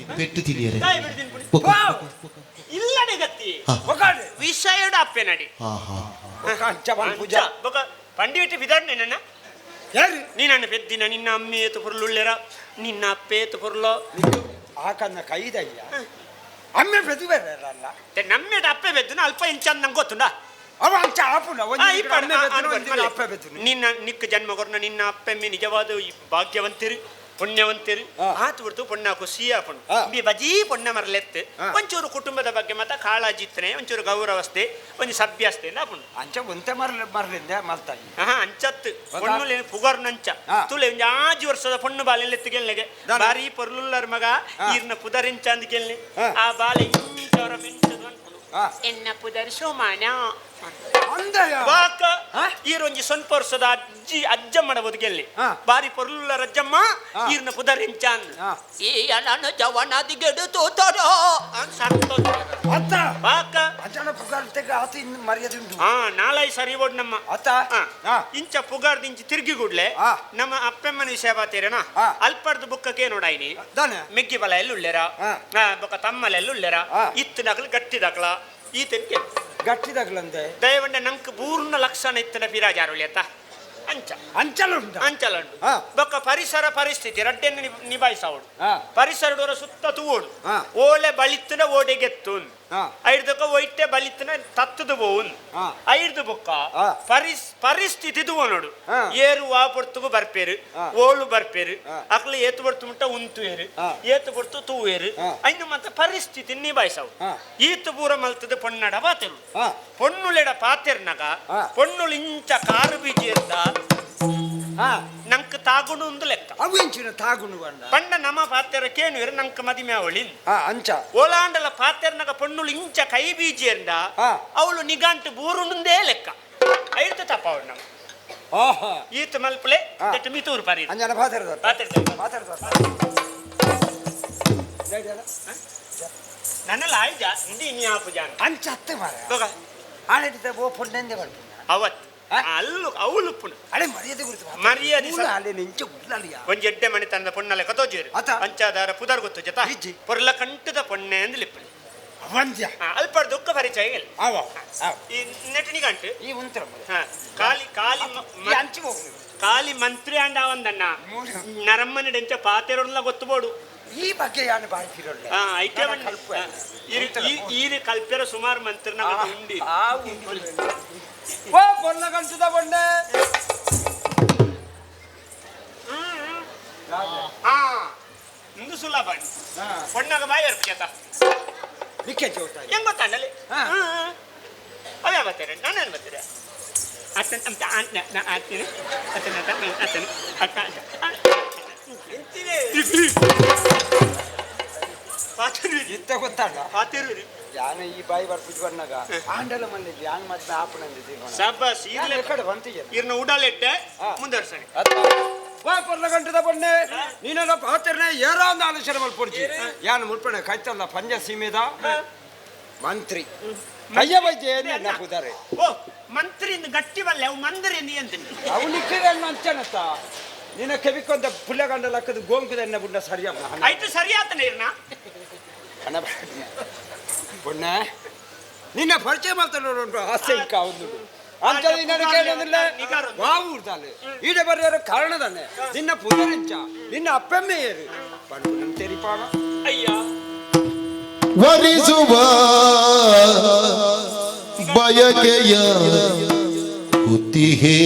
ಇಲ್ಲಡೆ ಗತ್ತಿ ವಿಷಯಡ ಅಪ್ಪೆ ನಡಿ ಪಂಡಿವಿಟ್ಟು ಬಿದಾಡ್ನೆ ನನ್ನ ನೀನನ್ನು ಪೆದ್ದಿನ ನಿನ್ನ ಅಮ್ಮೇತು ಪೊರ್ಲುಳ್ಳೆರ ನಿನ್ನ ಅಪ್ಪೇತು ಪೊರ್ಲೋ
ಆಕನ್ನ ಕೈದಯ್ಯ ಅಮ್ಮೆ ಬೆದ್ದು ಬೇರಲ್ಲ
ನಮ್ಮೆಡ ಅಪ್ಪೆ ಬೆದ್ದು ಅಲ್ಪ ಇಂಚ ನಂಗೆ ಗೊತ್ತುಂಡ
ಅವ ಅಂಚ ಆಪುನ
ನಿನ್ನ ನಿಕ್ಕ ಜನ್ಮ ಕೊರ್ನ ನಿನ್ನ ಅಪ್ಪೆಮ್ಮೆ ನಿಜವಾದ ಭಾಗ್ಯವಂತಿರು ಪುಣ್ಯವಂತರು ಆತು ಬಿಡ್ತು ಪುಣ್ಯಕ್ಕೂ ಸಿಹಿಯ ಪುಣ್ಯ ಬಿ ಬಜಿ ಪುಣ್ಯ ಮರಲೆತ್ತು ಒಂಚೂರು ಕುಟುಂಬದ ಬಗ್ಗೆ ಮತ್ತೆ ಕಾಳಜಿತ್ತನೆ ಒಂಚೂರು ಗೌರವಸ್ತೆ ಒಂದು ಸಭ್ಯಸ್ತೆ ಪುಣ್ಯ
ಅಂಚ ಒಂತೆ ಮರಲಿಂದ ಮಲ್ತಾಯಿ
ಅಂಚತ್ತು ಪೊಣ್ಣು ಪುಗರ್ ನಂಚ ತುಲೆ ಒಂದು 5 ವರ್ಷದ ಪೊಣ್ಣು ಬಾಲೆ ಎತ್ತಿಗೆಲ್ನೆಗೆ ಬಾರಿ ಪೊರ್ಲುಲ್ಲರ ಮಗ ಈರ್ನ ಪುದರಿಂಚ ಅಂದ್ ಕೇಳಿ ಆ ಬಾಲೆ ಇಂಚವರ ಮಿಂಚದು ಅನ್ಕೊಂಡು ಎನ್ನ ಪುದರ್ ಸೋಮಾನ ವಾಕ ಈರೊಂಜಿ ಸ್ವಲ್ಪ ವರ್ಷದ ಅಜ್ಜ ಮಾಡಬಹುದು ಗೆಲ್ಲಿ ಬಾರಿ ಪೊರ್ಲುಲ್ಲ ರಜ್ಜಮ್ಮ ಈರ್ನ ಪುದರಿಂಚ ಅಂದ್ ಈ ಅಣ್ಣನ ಜವನಾದಿ ಗೆಡು ತೋತಾರ ವಾಕ
ಅಜ್ಜನ ಪುಗಾರ್ತೆಗ ಆತ ಇನ್ನು ಮರ್ಯಾದೆ ಉಂಟು
ನಾಳೈ ಸರಿ ಓಡ್ ನಮ್ಮ
ಅತ್ತ
ಇಂಚ ಪುಗಾರ್ದ ಇಂಚ ತಿರ್ಗಿ ಗುಡ್ಲೆ ನಮ್ಮ ಅಪ್ಪಮ್ಮನ ವಿಷಯ ಬಾತೀರನ ಅಲ್ಪರ್ದು ಬುಕ್ಕಕ್ಕೆ ನೋಡಾಯ್ನಿ ಮೆಗ್ಗಿ ಬಲ ಎಲ್ಲುಳ್ಳೇರ ಬೊಕ್ಕ ತಮ್ಮಲ ಎಲ್ಲುಳ್ಳೇರ ಇತ್ತು ನಗಲು ಗಟ್ಟಿದಾಗ್ಲ ಈತನ್ಗೆ
ಗಟ್ಟಿದಾಗ್ಲಂತೆ
ದಯವಂಡ ನಂಗೆ ಪೂರ್ಣ ಲಕ್ಷಣ ಇತ್ತನ ಪಿರಾಜಾರುಳಿ ಅತ್ತ ಅಂಚ ಅಂಚಲುಂಟು ಬೊಕ್ಕ ಪರಿಸರ ಪರಿಸ್ಥಿತಿ ರಡ್ಡೆನ್ನು ನಿಭಾಯಿಸೋಡು ಪರಿಸರದವರ ಸುತ್ತ ತೂವೋಡು ಓಲೆ ಬಳಿತನ ಓಡೆಗೆತ್ತು ಐಡ್ದಕ್ಕ ಒಯ್ಟೆ ಬಲಿತನ ತತ್ತದು ಬೋನ್ ಐಡ್ದು ಬೊಕ್ಕ ಪರಿಸ್ಥಿತಿ ನೋಡು ಏರು ವಾ ಪೊರ್ತುಗು ಬರ್ಪೇರು ಓಳು ಬರ್ಪೇರು ಅಕ್ಲು ಏತು ಬರ್ತು ಮುಟ್ಟ ಉಂತು ಏರು ಏತು ಬರ್ತು ತೂವೇರು ಐನು ಮತ್ತೆ ಪರಿಸ್ಥಿತಿ ನಿಭಾಯಿಸವು ಈತು ಪೂರ ಮಲ್ತದ ಪೊನ್ನಡ ಪಾತೆರು ಪೊನ್ನುಲೆಡ ಪಾತೆರ್ನಗ ಪೊನ್ನುಳು ಇಂಚ ಕಾರು ಬೀಜಿ ಅಂತ ನಂಕ್ ತಾಗುಣು ಒಂದು ಲೆಕ್ಕ
ಅವು ಇಂಚಿನ ತಾಗುಣು
ಪಂಡ ನಮ್ಮ ಪಾತೆರ ಕೇನುವೆರು ನಂಕ್ ಮದಿಮೆ ಅವಳಿನ್
ಅಂಚ
ಓಲಾಂಡಲ ಪಾತೆರ್ನಗ ಪೊನ್ನುಳು ಇಂಚ ಕೈ ಬೀಜಿ ಅಂದ ಅವಳು ನಿಗಾಂಟು ಬೂರುಣುಂದೇ ಲೆಕ್ಕ ಐದು ತಪ್ಪ ಅವಳು ನಮ್ಮ ಈತ ಮಲ್ಪಲೆ ಮಿತೂರು ಪಾರಿ
ಅಂಜನ
ನನ್ನೆಲ್ಲ ಆಯ್ಜ ಇಂಡಿ ಇನಿ ಆಪು ಜಾನ
ಅಂಚ ಅತ್ತೆ ಮಾರ ಆಳಿದ ಓ ಪೊಣ್ಣೆಂದೆ ಬರ್ತೀನಿ
ಅವತ್ತು ಅಲ್ಲು ಅವಳು ಪುಣ
ಅಡೆ ಮರ್ಯಾದೆ ಗುರುತು
ಮರ್ಯಾದೆ
ಅಲ್ಲಿ ನಿಂಚ ಗುಡ್ಲಾಲಿಯ
ಒಂಜಿ ಎಡ್ಡೆ ಮಣಿ ತನ್ನ ಪೊಣ್ಣಲೆ ಕತೋಜೇರು ಅಂಚಾದಾರ ಪುದರ್ ಗೊತ್ತು ಜತ ಪೊರ್ಲ ಕಂಟದ ಪೊಣ್ಣೆ ಎಂದು ಲಿಪ್ಪಲಿ
ಅವಂದ್ಯ
ಅಲ್ಪರ್ ದುಃಖ ಪರಿಚಯ ಇಲ್ಲ
ಅವ
ಈ ನೆಟ್ಟಿನಿ ಗಂಟು
ಈ ಉಂತರ
ಕಾಲಿ ಕಾಲಿ
ಅಂಚಿ ಹೋಗಿ
ಕಾಲಿ ಮಂತ್ರಿ ಅಂಡ ಒಂದಣ್ಣ ನರಮ್ಮನಿಡೆಂಚ ಪಾತೆರೋಲ್ಲ ಗೊತ್ತುಬೋಡು
ಈ ಬಗ್ಗೆ ಯಾನು ಬಾಳ್ತಿರೋಲ್ಲ
ಈರಿ ಕಲ್ಪೆರ ಸುಮಾರು ಮಂತ್ರಿನ ಉಂಡಿ
ಓ ಪೊರ್ಲ ಕಂಟದ ಪೊಣ್ಣೆ
ಇಂದು ಸುಲಭ ಪೊಣ್ಣಾಗ ಬಾಯಿ ಅರ್ಪಿಯತ
ನಿಕ್ಕೆ ಜೋತ
ಹೆಂಗ್ ಗೊತ್ತಾಂಡಲ್ಲಿ ಅವೇ ಬರ್ತಾರೆ ನಾನೇನು ಬರ್ತೀರ ಆಡ್ತೀನಿ
ಇತ್ತ ಗೊತ್ತಾಗ
ಪಾತಿರು
ಯಾನ ಈ ಬಾಯಿ ಬರ್ಬಿಟ್ಟು ಬಂದಾಗ ಆಂಡಲ ಮಂದಿ ಯಾನ್ ಮತ್ತೆ ಆಪಣಂದಿದ್ದೀವಿ
ಸಬ್ಬಸ್
ಕಡೆ ಬಂತಿಯ
ಇರ್ನ ಉಡಾಲೆಟ್ಟೆ ಮುಂದರ್ಸಣಿ
ವಾ ಪೊರ್ಲ ಕಂಟದ ಪೊಣ್ಣೆ ನೀನೆಲ್ಲ ಪಾತ್ರನೆ ಏರೋ ಒಂದು ಆಲೋಚನೆ ಮಲ್ಪೊಡ್ಚಿ ಯಾನು ಮುಟ್ಪಣೆ ಕೈತಲ್ಲ ಪಂಜ ಸೀಮೆದ ಮಂತ್ರಿ ಕಯ್ಯ ಬೈಜೆ ಏನ ಪುದಾರೆ
ಓ ಮಂತ್ರಿಯಿಂದ ಗಟ್ಟಿ ಬಲ್ಲೆ ಅವು ಮಂದರಿಂದ ಎಂತೀನಿ
ಅವು ನಿಕ್ಕಿಗೆ ಅಂಚನತ್ತ ನಿನ್ನ ಕೆವಿಕೊಂದ ಪುಲ್ಲಗಂಡ ಲಕ್ಕದ ಗೋಂಕದ ಎನ್ನ ಬುಡ್ಡ ಸರಿಯಮ್ಮ
ಆಯ್ತು ಸರಿಯಾತನೆ ಇರ್ನ
ಹಣ ಪೊಣ್ಣೆ ನಿನ್ನ ಪರಿಚಯ ಮಾತಾಡೋದು ಆಸೆ ಇಂಕ ಒಂದು ಅಂಚದಿ ನನಗೆ ಏನಂದಿಲ್ಲ ವಾವುರ್ದಾಲೆ ಈಡೆ ಬರೆಯೋರ ಕಾರಣ ತಾನೆ ನಿನ್ನ ಪುದರಿಂಚ ನಿನ್ನ ಅಪ್ಪಮ್ಮೆ ಏರು ಪಂಡು ತೆರಿಪಾಣ
ಅಯ್ಯ
ವರಿಸುವ ಬಯಕೆಯ ಕುತ್ತಿಹೇ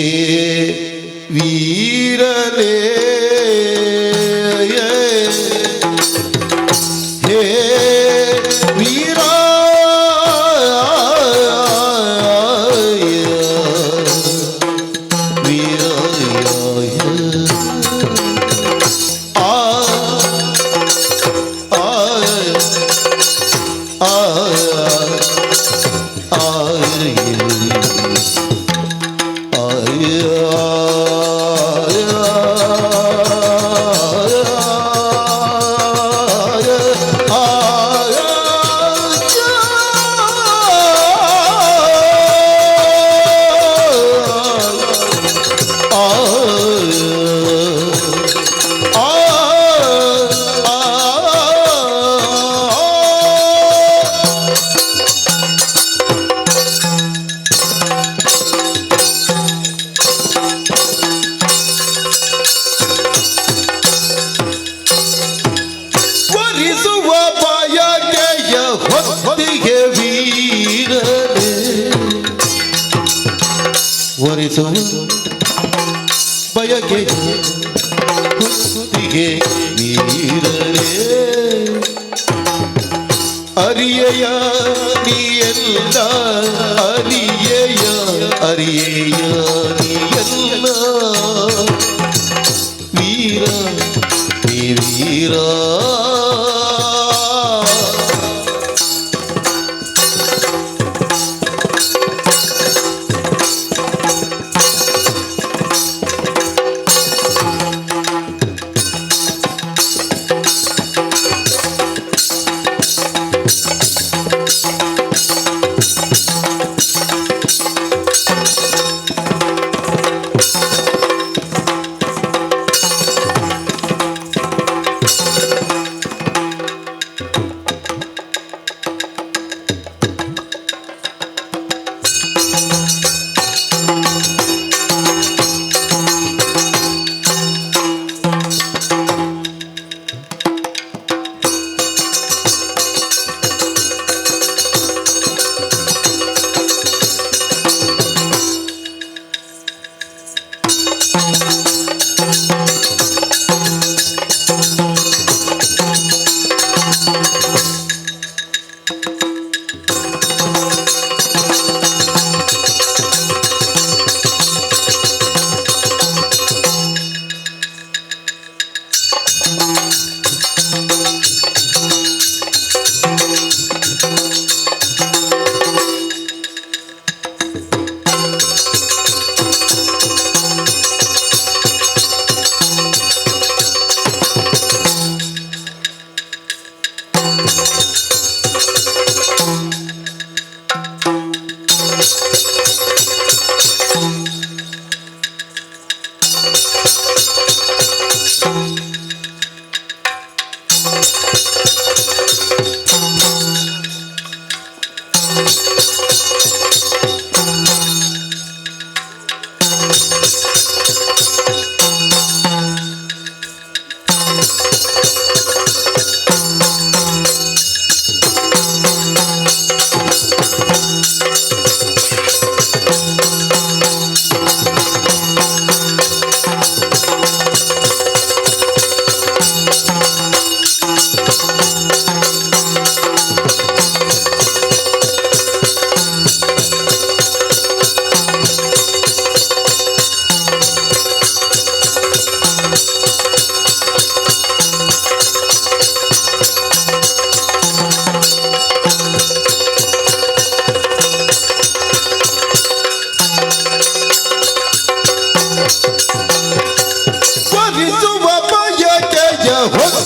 ವೀರಲೇ ಹೇ ವೀರ ಬಯಕೆ ಕುತ್ತಿಗೆ ವೀರರೇ ಅರಿಯಯ ನೀಯಲ್ಲ ಅರಿಯಯ ಅರಿಯಯ ನೀಯಲ್ಲ ವೀರ ನೀ ವೀರ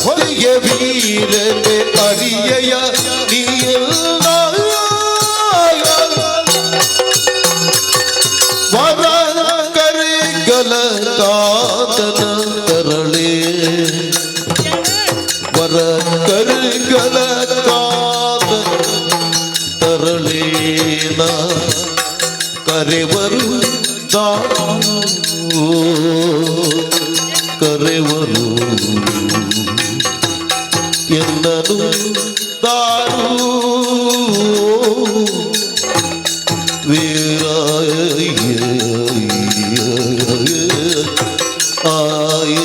ಹೊತ್ತಿಗೆ ವೀರನೆ ಅರಿಯಯ ನೀಯಲ್ಲ ವರ ಕರಿಗಲ ಕಾತನ ತರಳೆ ವರ ಕರಿಗಲ ಕಾತನ ತರಳೇನ ಕರೆವರು ಕರೆವರು ಎನ್ನನು ದಾರು ವೀರಾಯ ಆಯ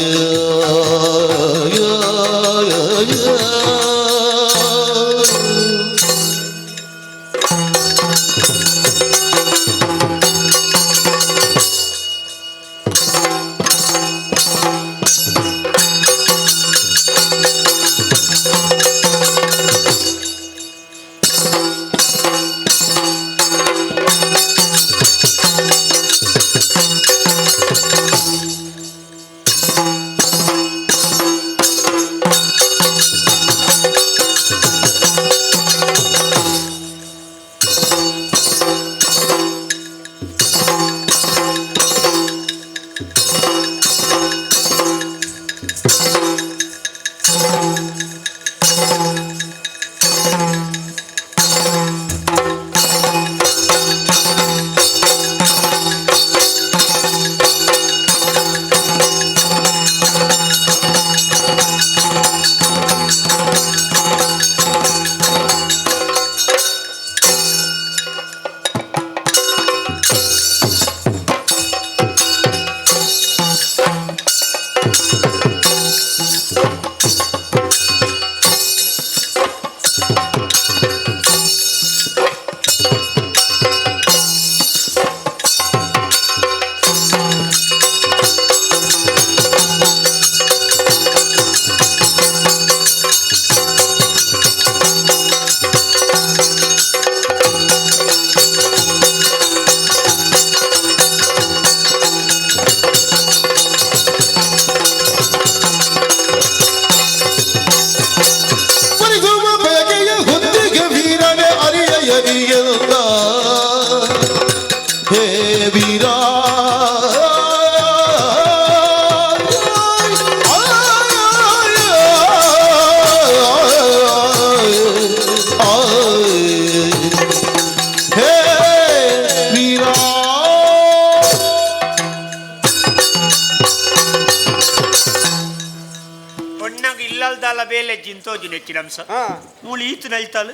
ಇಲ್ಲಲ್ದಲ್ಲ ಬೇಲೆ ಜಿಂತೋಜು ನೆಚ್ಚಿನಂಸ
ಹಾ
ಮೂಳು ಈತು ನಲ್ತಾಳು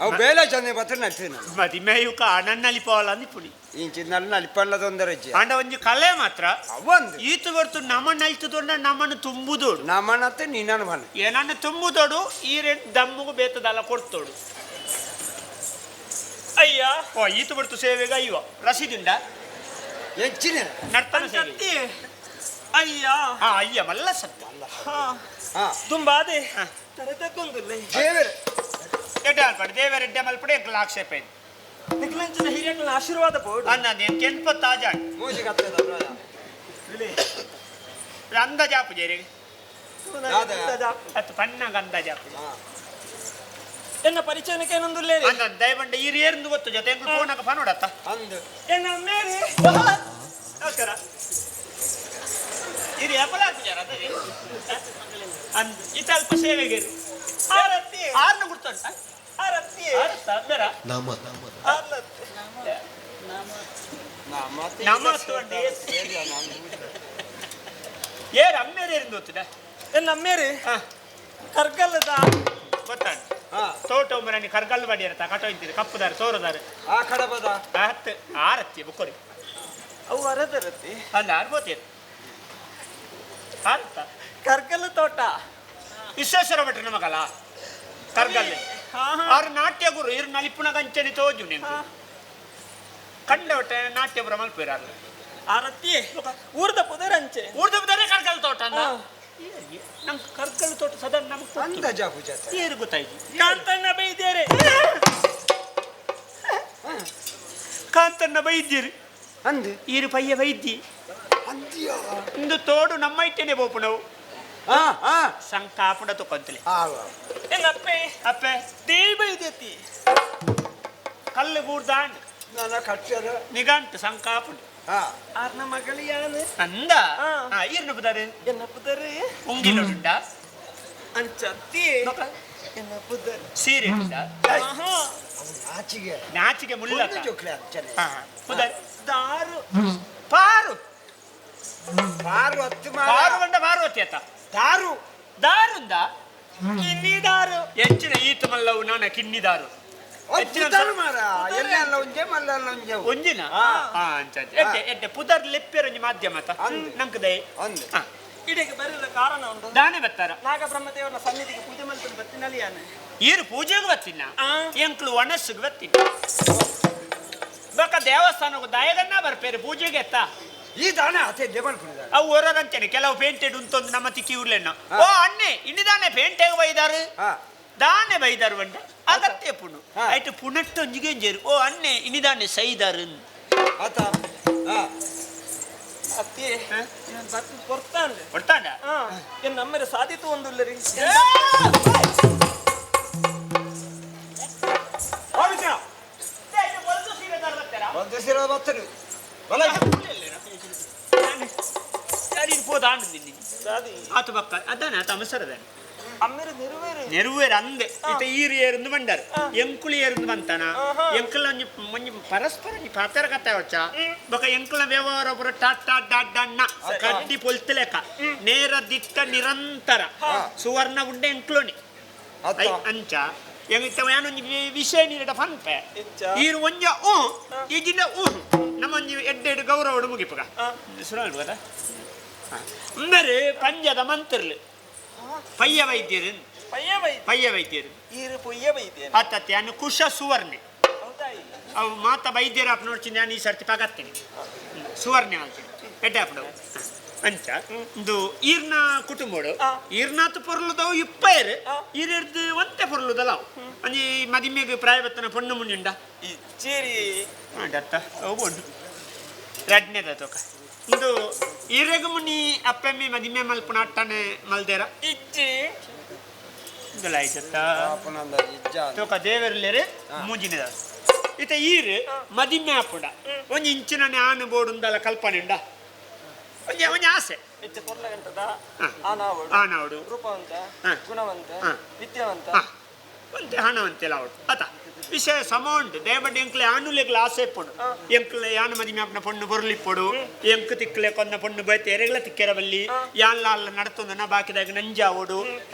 ಅವು ಬೇಲೆ ಚಂದ ಬತ್ತ ನಡ್ತೀನಿ ನಾನು
ಮದಿಮೆಯುಕ ಅನನ್ನಲಿಪವಲ್ಲ ಅಂದಿಪುಡಿ
ಇಂಚಿನಲ್ಲಿ ನಲಿಪಲ್ಲ ತೊಂದರೆ
ಅಂಡ ಒಂಜಿ ಕಲೆ ಮಾತ್ರ
ಅವಂದು
ಈತು ಬರ್ತು ನಮ್ಮನ್ನ ನಲ್ತದೊಂಡ ನಮ್ಮನ್ನು ತುಂಬುದೋಡು
ನಮ್ಮನತ್ತೆ ನೀನನ್ನು ಬನ್ನ
ಏನನ್ನ ತುಂಬುದೋಡು ಈ ರೆಡ್ ದಮ್ಮುಗು ಬೇತದಲ್ಲ ಕೊಡ್ತೋಡು
ಅಯ್ಯ
ಓ ಈತು ಬರ್ತು ಸೇವೆಗ ಅಯ್ಯೋ ರಸೀದುಂಡ
ಹೆಚ್ಚಿನ
ನರ್ತನ ಸೇವೆ
ಸತ್ತಿ ಅಯ್ಯ
ಹಾ ಅಯ್ಯ ಮಲ್ಲ ಸತ್ತ
ಹಾ
ದುಂಬಾದೆ
ಹಾ.
ತರತಕ್ಕೊಂದಿಲ್ಲ
ದೇವರೇ
ಎಡ್ಡೆ ಅಲ್ಪಡೆ ದೇವರೆಡ್ಡೆ ಮಲ್ಪಡೆ ಎಂಕ್ಲ ಆಕ್ಷೇಪ ಇದೆ
ನಿಖಿಲಂಚಿನ ಹಿರಿಯಣ್ಣನ ಆಶೀರ್ವಾದ ಬೋಡು
ಅನ್ನ నేను ಕೆಂಪ ತಾಜಾ
ಮೂಜಿಗೆ ಹತ್ತದ
ಅಂದ ಜಾಪು ಜೇರಿ
ಯಾವ್ದು?
ಅತ್ತು ಪಣ್ಣಗ ಅಂದ ಜಾಪು
ಎನ್ನ ಪರಿಚಯನಕ್ಕೆ ಏನೊಂದುಲ್ಲೇ
ಅನ್ನ ದಯಬಂಡ ಈ ಏರ್ದು ಗೊತ್ತು ಜೊತೆ ಎಂಕ್ಲು ಫೋನಾಗ ಫಾನೋಡತ್ತ
ಅಂದು
ಎನ್ನ ಮೇರಿ
ನಮಸ್ಕಾರ ಇದು ಎಪ್ಪಲ ಹಾಕಿದಾರ ಅಂದ್ ಇತ ಅಲ್ಪ ಸೇವೆಗೆ
ಆರತಿ
ಆರ್ನ ಗುರ್ತಂಟ
ಆರತಿ
ಬೇಡ
ನಾಮ
ಆರತಿ
ನಮಸ್ತು ಅಂಡಿ ಏರ್ ಅಮ್ಮೇರಿ ಏರಿಂದ ಗೊತ್ತಿದೆ
ಎನ್ನ ಮೇರಿ ಕರ್ಗಲ್ಲದ
ಗೊತ್ತಾಂಡ
ಹಾ
ತೋಟ ಒಮ್ಮೆ ಕರ್ಗಲ್ ಬಾಡಿ ಇರತ್ತ ಕಟ್ಟೋಯ್ತಿರಿ ಕಪ್ಪುದಾರೆ ತೋರದಾರೆ
ಆ ಕಡಬದ
ಹತ್ತು ಆರತ್ತಿ ಬುಕ್ಕೋರಿ
ಅವು ಅರದರತಿ
ಅಲ್ಲ ಅರ್ಬೋತಿ ಆರ್ತ
ಕರ್ಗಲ್ಲ ತೋಟ
ವಿಶ್ವೇಶ್ವರ ಭಟ್ರು ನಮಗಲ್ಲ ಕರ್ಗಲ್ಲೆ ಆರು ನಾಟ್ಯ ಗುರು ಇರು ನಲಿಪುಣ ಗಂಚನಿ ತೋಜು ನೀವು ಕಂಡ ಒಟ್ಟೆ ನಾಟ್ಯ ಗುರು ಮಲ್ಪಿರಾರು
ಆರತಿ ಊರ್ದ ಪುದರಂಚೆ
ಊರ್ದ್ರೆ ಕರ್ಗಲ್ ತೋಟ ಅಂದ ನಂಗೆ ಕರ್ಗಲ್ ತೋಟ ಸದಾ ನಮ್ಗೆ
ಅಂದ ಜಾಪು ಜಾತ
ಏರು ಗೊತ್ತಾಯ್ತು
ಕಾಂತಣ್ಣ ಬೈದೇರೆ
ಕಾಂತನ್ನ ಬೈದ್ಯರು
ಅಂದು
ಈರು ಪಯ್ಯ ವೈದ್ಯಿ
ಅಂದ್ಯೋ
ಇಂದು ತೋಡು ನಮ್ಮ ಇಟ್ಟೇನೆ ಬೋಪು ನಾವು
ಹಾ ಹಾ
ಸಂಕಾಪುಡ ತಕೊಂತಲೆ
ಆವ
ಎನ್ನಪ್ಪೆ
ಅಪ್ಪೆ
ದೇವಿ ಬೈದೇತಿ
ಕಲ್ಲು ಗೂಡ್ದಾಂಡ್
ನನ್ನ ಕಟ್ಟರ
ನಿಗಂಟು ಸಂಕಾಪುಡ
ಹಾ
ಆರ್ನ ಮಗಳಿಯಾನು
ಅಂದ
ಹಾ.
ಈರ್ನ ಬುದಾರೆ
ಎನ್ನ ಪುದರಿ
ಉಂಗಿಲುಂಡ
ಅಂಚತ್ತಿ ಎನ್ನ ಪುದರಿ
ಸೀರೆ ಉಂಡ
ಆಹಾ
ಆಚಿಗೆ
ನಾಚಿಗೆ ಮುಳ್ಳ
ಚೊಕ್ಲೆ ಅಂಚನೆ
ಬುದಾರೆ
ದಾರು
ಪಾರು
ಪಾರು ಹತ್ತು
ಪಾರು
ಮಾರ
ಗಂಡ ಪಾರ್ವತಿ ಅತ್ತ
ದಾರು
ದಾರುಂದ
ಕಿನ್ನಿ ದಾರು
ಹೆಚ್ಚಿನ ಈತ ಮಲ್ಲವು ನಾನ ಕಿನ್ನಿದಾರು
ಪುದರ್ ಮಾರ ಎಲ್ಲ ಒಂಜೆ ಮಲ್ಲ ಒಂಜೆ
ಒಂಜಿನ
ಹಾ.
ಎಡ್ಡೆ ಎಡ್ಡೆ ಪುದರ್ ಲೆಪ್ಪೆರೊಂಜಿ ಮಾಧ್ಯಮ ಅತ್ತ
ಅಂದು.
ನಂಗೆ ದಯ
ಅಂದು
ಇಡೆಗೆ ಬರಲ ಕಾರಣ ಉಂಟು
ದಾನೆ ಬತ್ತಾರ
ನಾಗಬ್ರಹ್ಮದೇವರ ಸನ್ನಿಧಿಗೆ ಪೂಜೆ ಮಾಡ್ಕೊಂಡು ಬರ್ತೀನಲ್ಲಿ ಯಾನೆ
ಈರು ಪೂಜೆಗೂ ಬತ್ತಿನ
ಆ.
ಎಂಕ್ಲು ಒಣಸ್ಸಿಗೆ ಬತ್ತಿನ ಬೊಕ್ಕ ದೇವಸ್ಥಾನಕ್ಕೂ ದಯಗನ್ನ ಬರ್ಪೇರು ಪೂಜೆಗೆ ಎತ್ತ
ಈ ದಾನ ಅತೆ ಮಾಡ್ಕೊಂಡಿದ್ದಾರೆ
ಅವು ಹೊರಗಂಚನೆ ಕೆಲವು ಪೇಂಟೆಡ್ ಉಂಟೊಂದು ನಮ್ಮ ತಿಕ್ಕಿ ಊರ್ಲೆನ್ನ ಓ ಅಣ್ಣೆ ಇನ್ನಿದಾನೆ ಪೇಂಟೆಗೆ ಬೈದಾರು
ಹಾ
ದಾನೆ ಬೈದಾರು ಬಂಡ ಅಗತ್ಯ ಪುಣು
ಹಾ.
ಆಯ್ತು ಪುಣಟ್ಟೊಂಜಿಗೆ ಜೇರು ಓ ಅಣ್ಣೆ ಇನ್ನಿದಾನೆ ಸೈದಾರು
ಆತ ಹಾ
ಅತ್ತಿ ನಾನು ಬರ್ತು ಕೊಡ್ತಾನೆ
ಕೊಡ್ತಾಂಡ
ಏನು ನಮ್ಮರೆ ಸಾಧಿತು ಒಂದುಲ್ಲರಿ
ಒಂದು ಸಿರ ಬತ್ತರು
ಸಾಧಿ
ಆತು ಬಕ್ಕ ಅದಾನೆ ಆತ ಅವಸರದಾನೆ
ಅಮ್ಮೆರು ನೆರವೇರು
ನೆರುವೇರು ಅಂದೆ ಇತ ಈರು ಏருந்து ಬಂಡಾರು ಎಂಕುಳಿ ಏருந்து ಬಂತಾನ ಎಂಕುಲ ಒಂಜಿ ಒಂಜಿ ಪರಸ್ಪರ ಒಂಜಿ ಪಾತ್ರ ಕತೆ ವಚ್ಚ ಬೊಕ ಎಂಕುಲ ವ್ಯವಹಾರ ಪುರ ಟಾಟ್ ಟಾಟ್ ಡಾಟ್ ಡಣ್ಣ ಕಡ್ಡಿ ಪೊಲ್ತಲೆಕ ನೇರ ದಿಟ್ಟ ನಿರಂತರ ಸುವರ್ಣ ಉಂಡೆ ಎಂಕ್ಲೋನಿ
ಆತ
ಅಂಚ ಎಂಗಿತ ಯಾನೊಂಜಿ ವಿಷಯ ನೀರಿಡ ಪನ್ಪೆ ಈರು ಒಂಜ ಊ ಈಗಿನ ಊ ನಮ್ಮೊಂಜಿ ಎಡ್ಡೆಡು ಗೌರವಡು ಮುಗಿಪಗ ಸುರಾಡು కదా ಅಂದರೆ ಪಂಜದ ಮಂತ್ರಲು ಪಯ್ಯ ವೈದ್ಯರು
ಪಯ್ಯ ಬೈತಿ
ಪಯ್ಯ ವೈದ್ಯರು
ಈರು ಪುಯ್ಯ ಬೈತೇನೆ
ಅತ್ತತ್ತೆ ಅನ್ನು ಕುಶ ಸುವರ್ಣೆ ಅವು ಮಾತ ವೈದ್ಯರು ಆಪ್ ನೋಡ್ತೀನಿ ನಾನು ಈ ಸರ್ತಿ ಪಗತ್ತೇನೆ ಸುವರ್ಣೆ ಅಂತೀನಿ ಎಡ್ಡೆ ಆಪ್ಡವು ಅಂಚ ಇದು ಈರ್ನ ಕುಟುಂಬಡು ಈರ್ನಾತ್ ಪೊರ್ಲುದವು ಇಪ್ಪೈರು ಈರ್ದು ಒಂತೆ ಪೊರ್ಲುದಲ್ಲ ಅಂಜಿ ಮದಿಮೆಗೆ ಪ್ರಾಯಬತ್ತನ ಪೊಣ್ಣು ಮುಂಜುಂಡ
ಇಚ್ಚೇರಿ
ಮಾಡತ್ತ ಅವು ಬೋಡು ರಡ್ನೆದ ತೋಕ ಇದು ಈರೆಗ ಮುನಿ ಅಪ್ಪೆಮ್ಮಿ ಮದಿಮೆ ಮಲ್ಪುನ ಅಟ್ಟನೆ ಮಲ್ದೇರ
ಇಚ್ಚಿ
ಇಂದಲ ಆಯ್ತತ್ತ
ಅಪ್ಪನಂದ ಇಜ್ಜ
ತೋಕ ದೇವರಲ್ಲೇರೆ ಮೂಜಿನದ ಇತ ಈರು ಮದಿಮೆ ಅಪ್ಪುಂಡ ಒಂಜಿ ಇಂಚಿನ ಆನು ಬೋಡು ಉಂದಲ ಕಲ್ಪನೆ ಉಂಡ ಒಂಜಿ ಒಂಜಿ ಆಸೆ
ಇಚ್ಚ ಕೊರ್ಲಗಂಟದ
ಹ.
ಆನಾವಡು
ಆನವಡು
ರೂಪವಂತ
ಹ.
ಗುಣವಂತ
ಹ.
ವಿದ್ಯಾವಂತ
ಒಂತೆ ಹಣವಂತೆಲ್ಲ ಅವಡು ಆತ ವಿಷಯ ಸಮೌಂಟ್ ದೇವಡ್ ಎಂಕ್ಲೆ ಆನುಲೆಗ್ಲ ಆಸೆ ಪೊಡು ಎಂಕ್ಲೆ ಯಾನ ಮದಿಮೆ ಅಪ್ಪನ ಪೊಣ್ಣು ಬೊರ್ಲಿ ಪೊಡು ಎಂಕ್ ತಿಕ್ಲೆ ಕೊನ್ನ ಪೊಣ್ಣು ಬೈತೆ ಎರೆಗ್ಲ ತಿಕ್ಕೆರವಲ್ಲಿ ಯಾನ್ಲ ಅಲ್ಲ ನಡತೊಂದನ ಬಾಕಿದಾಗ ನಂಜಾವೋಡು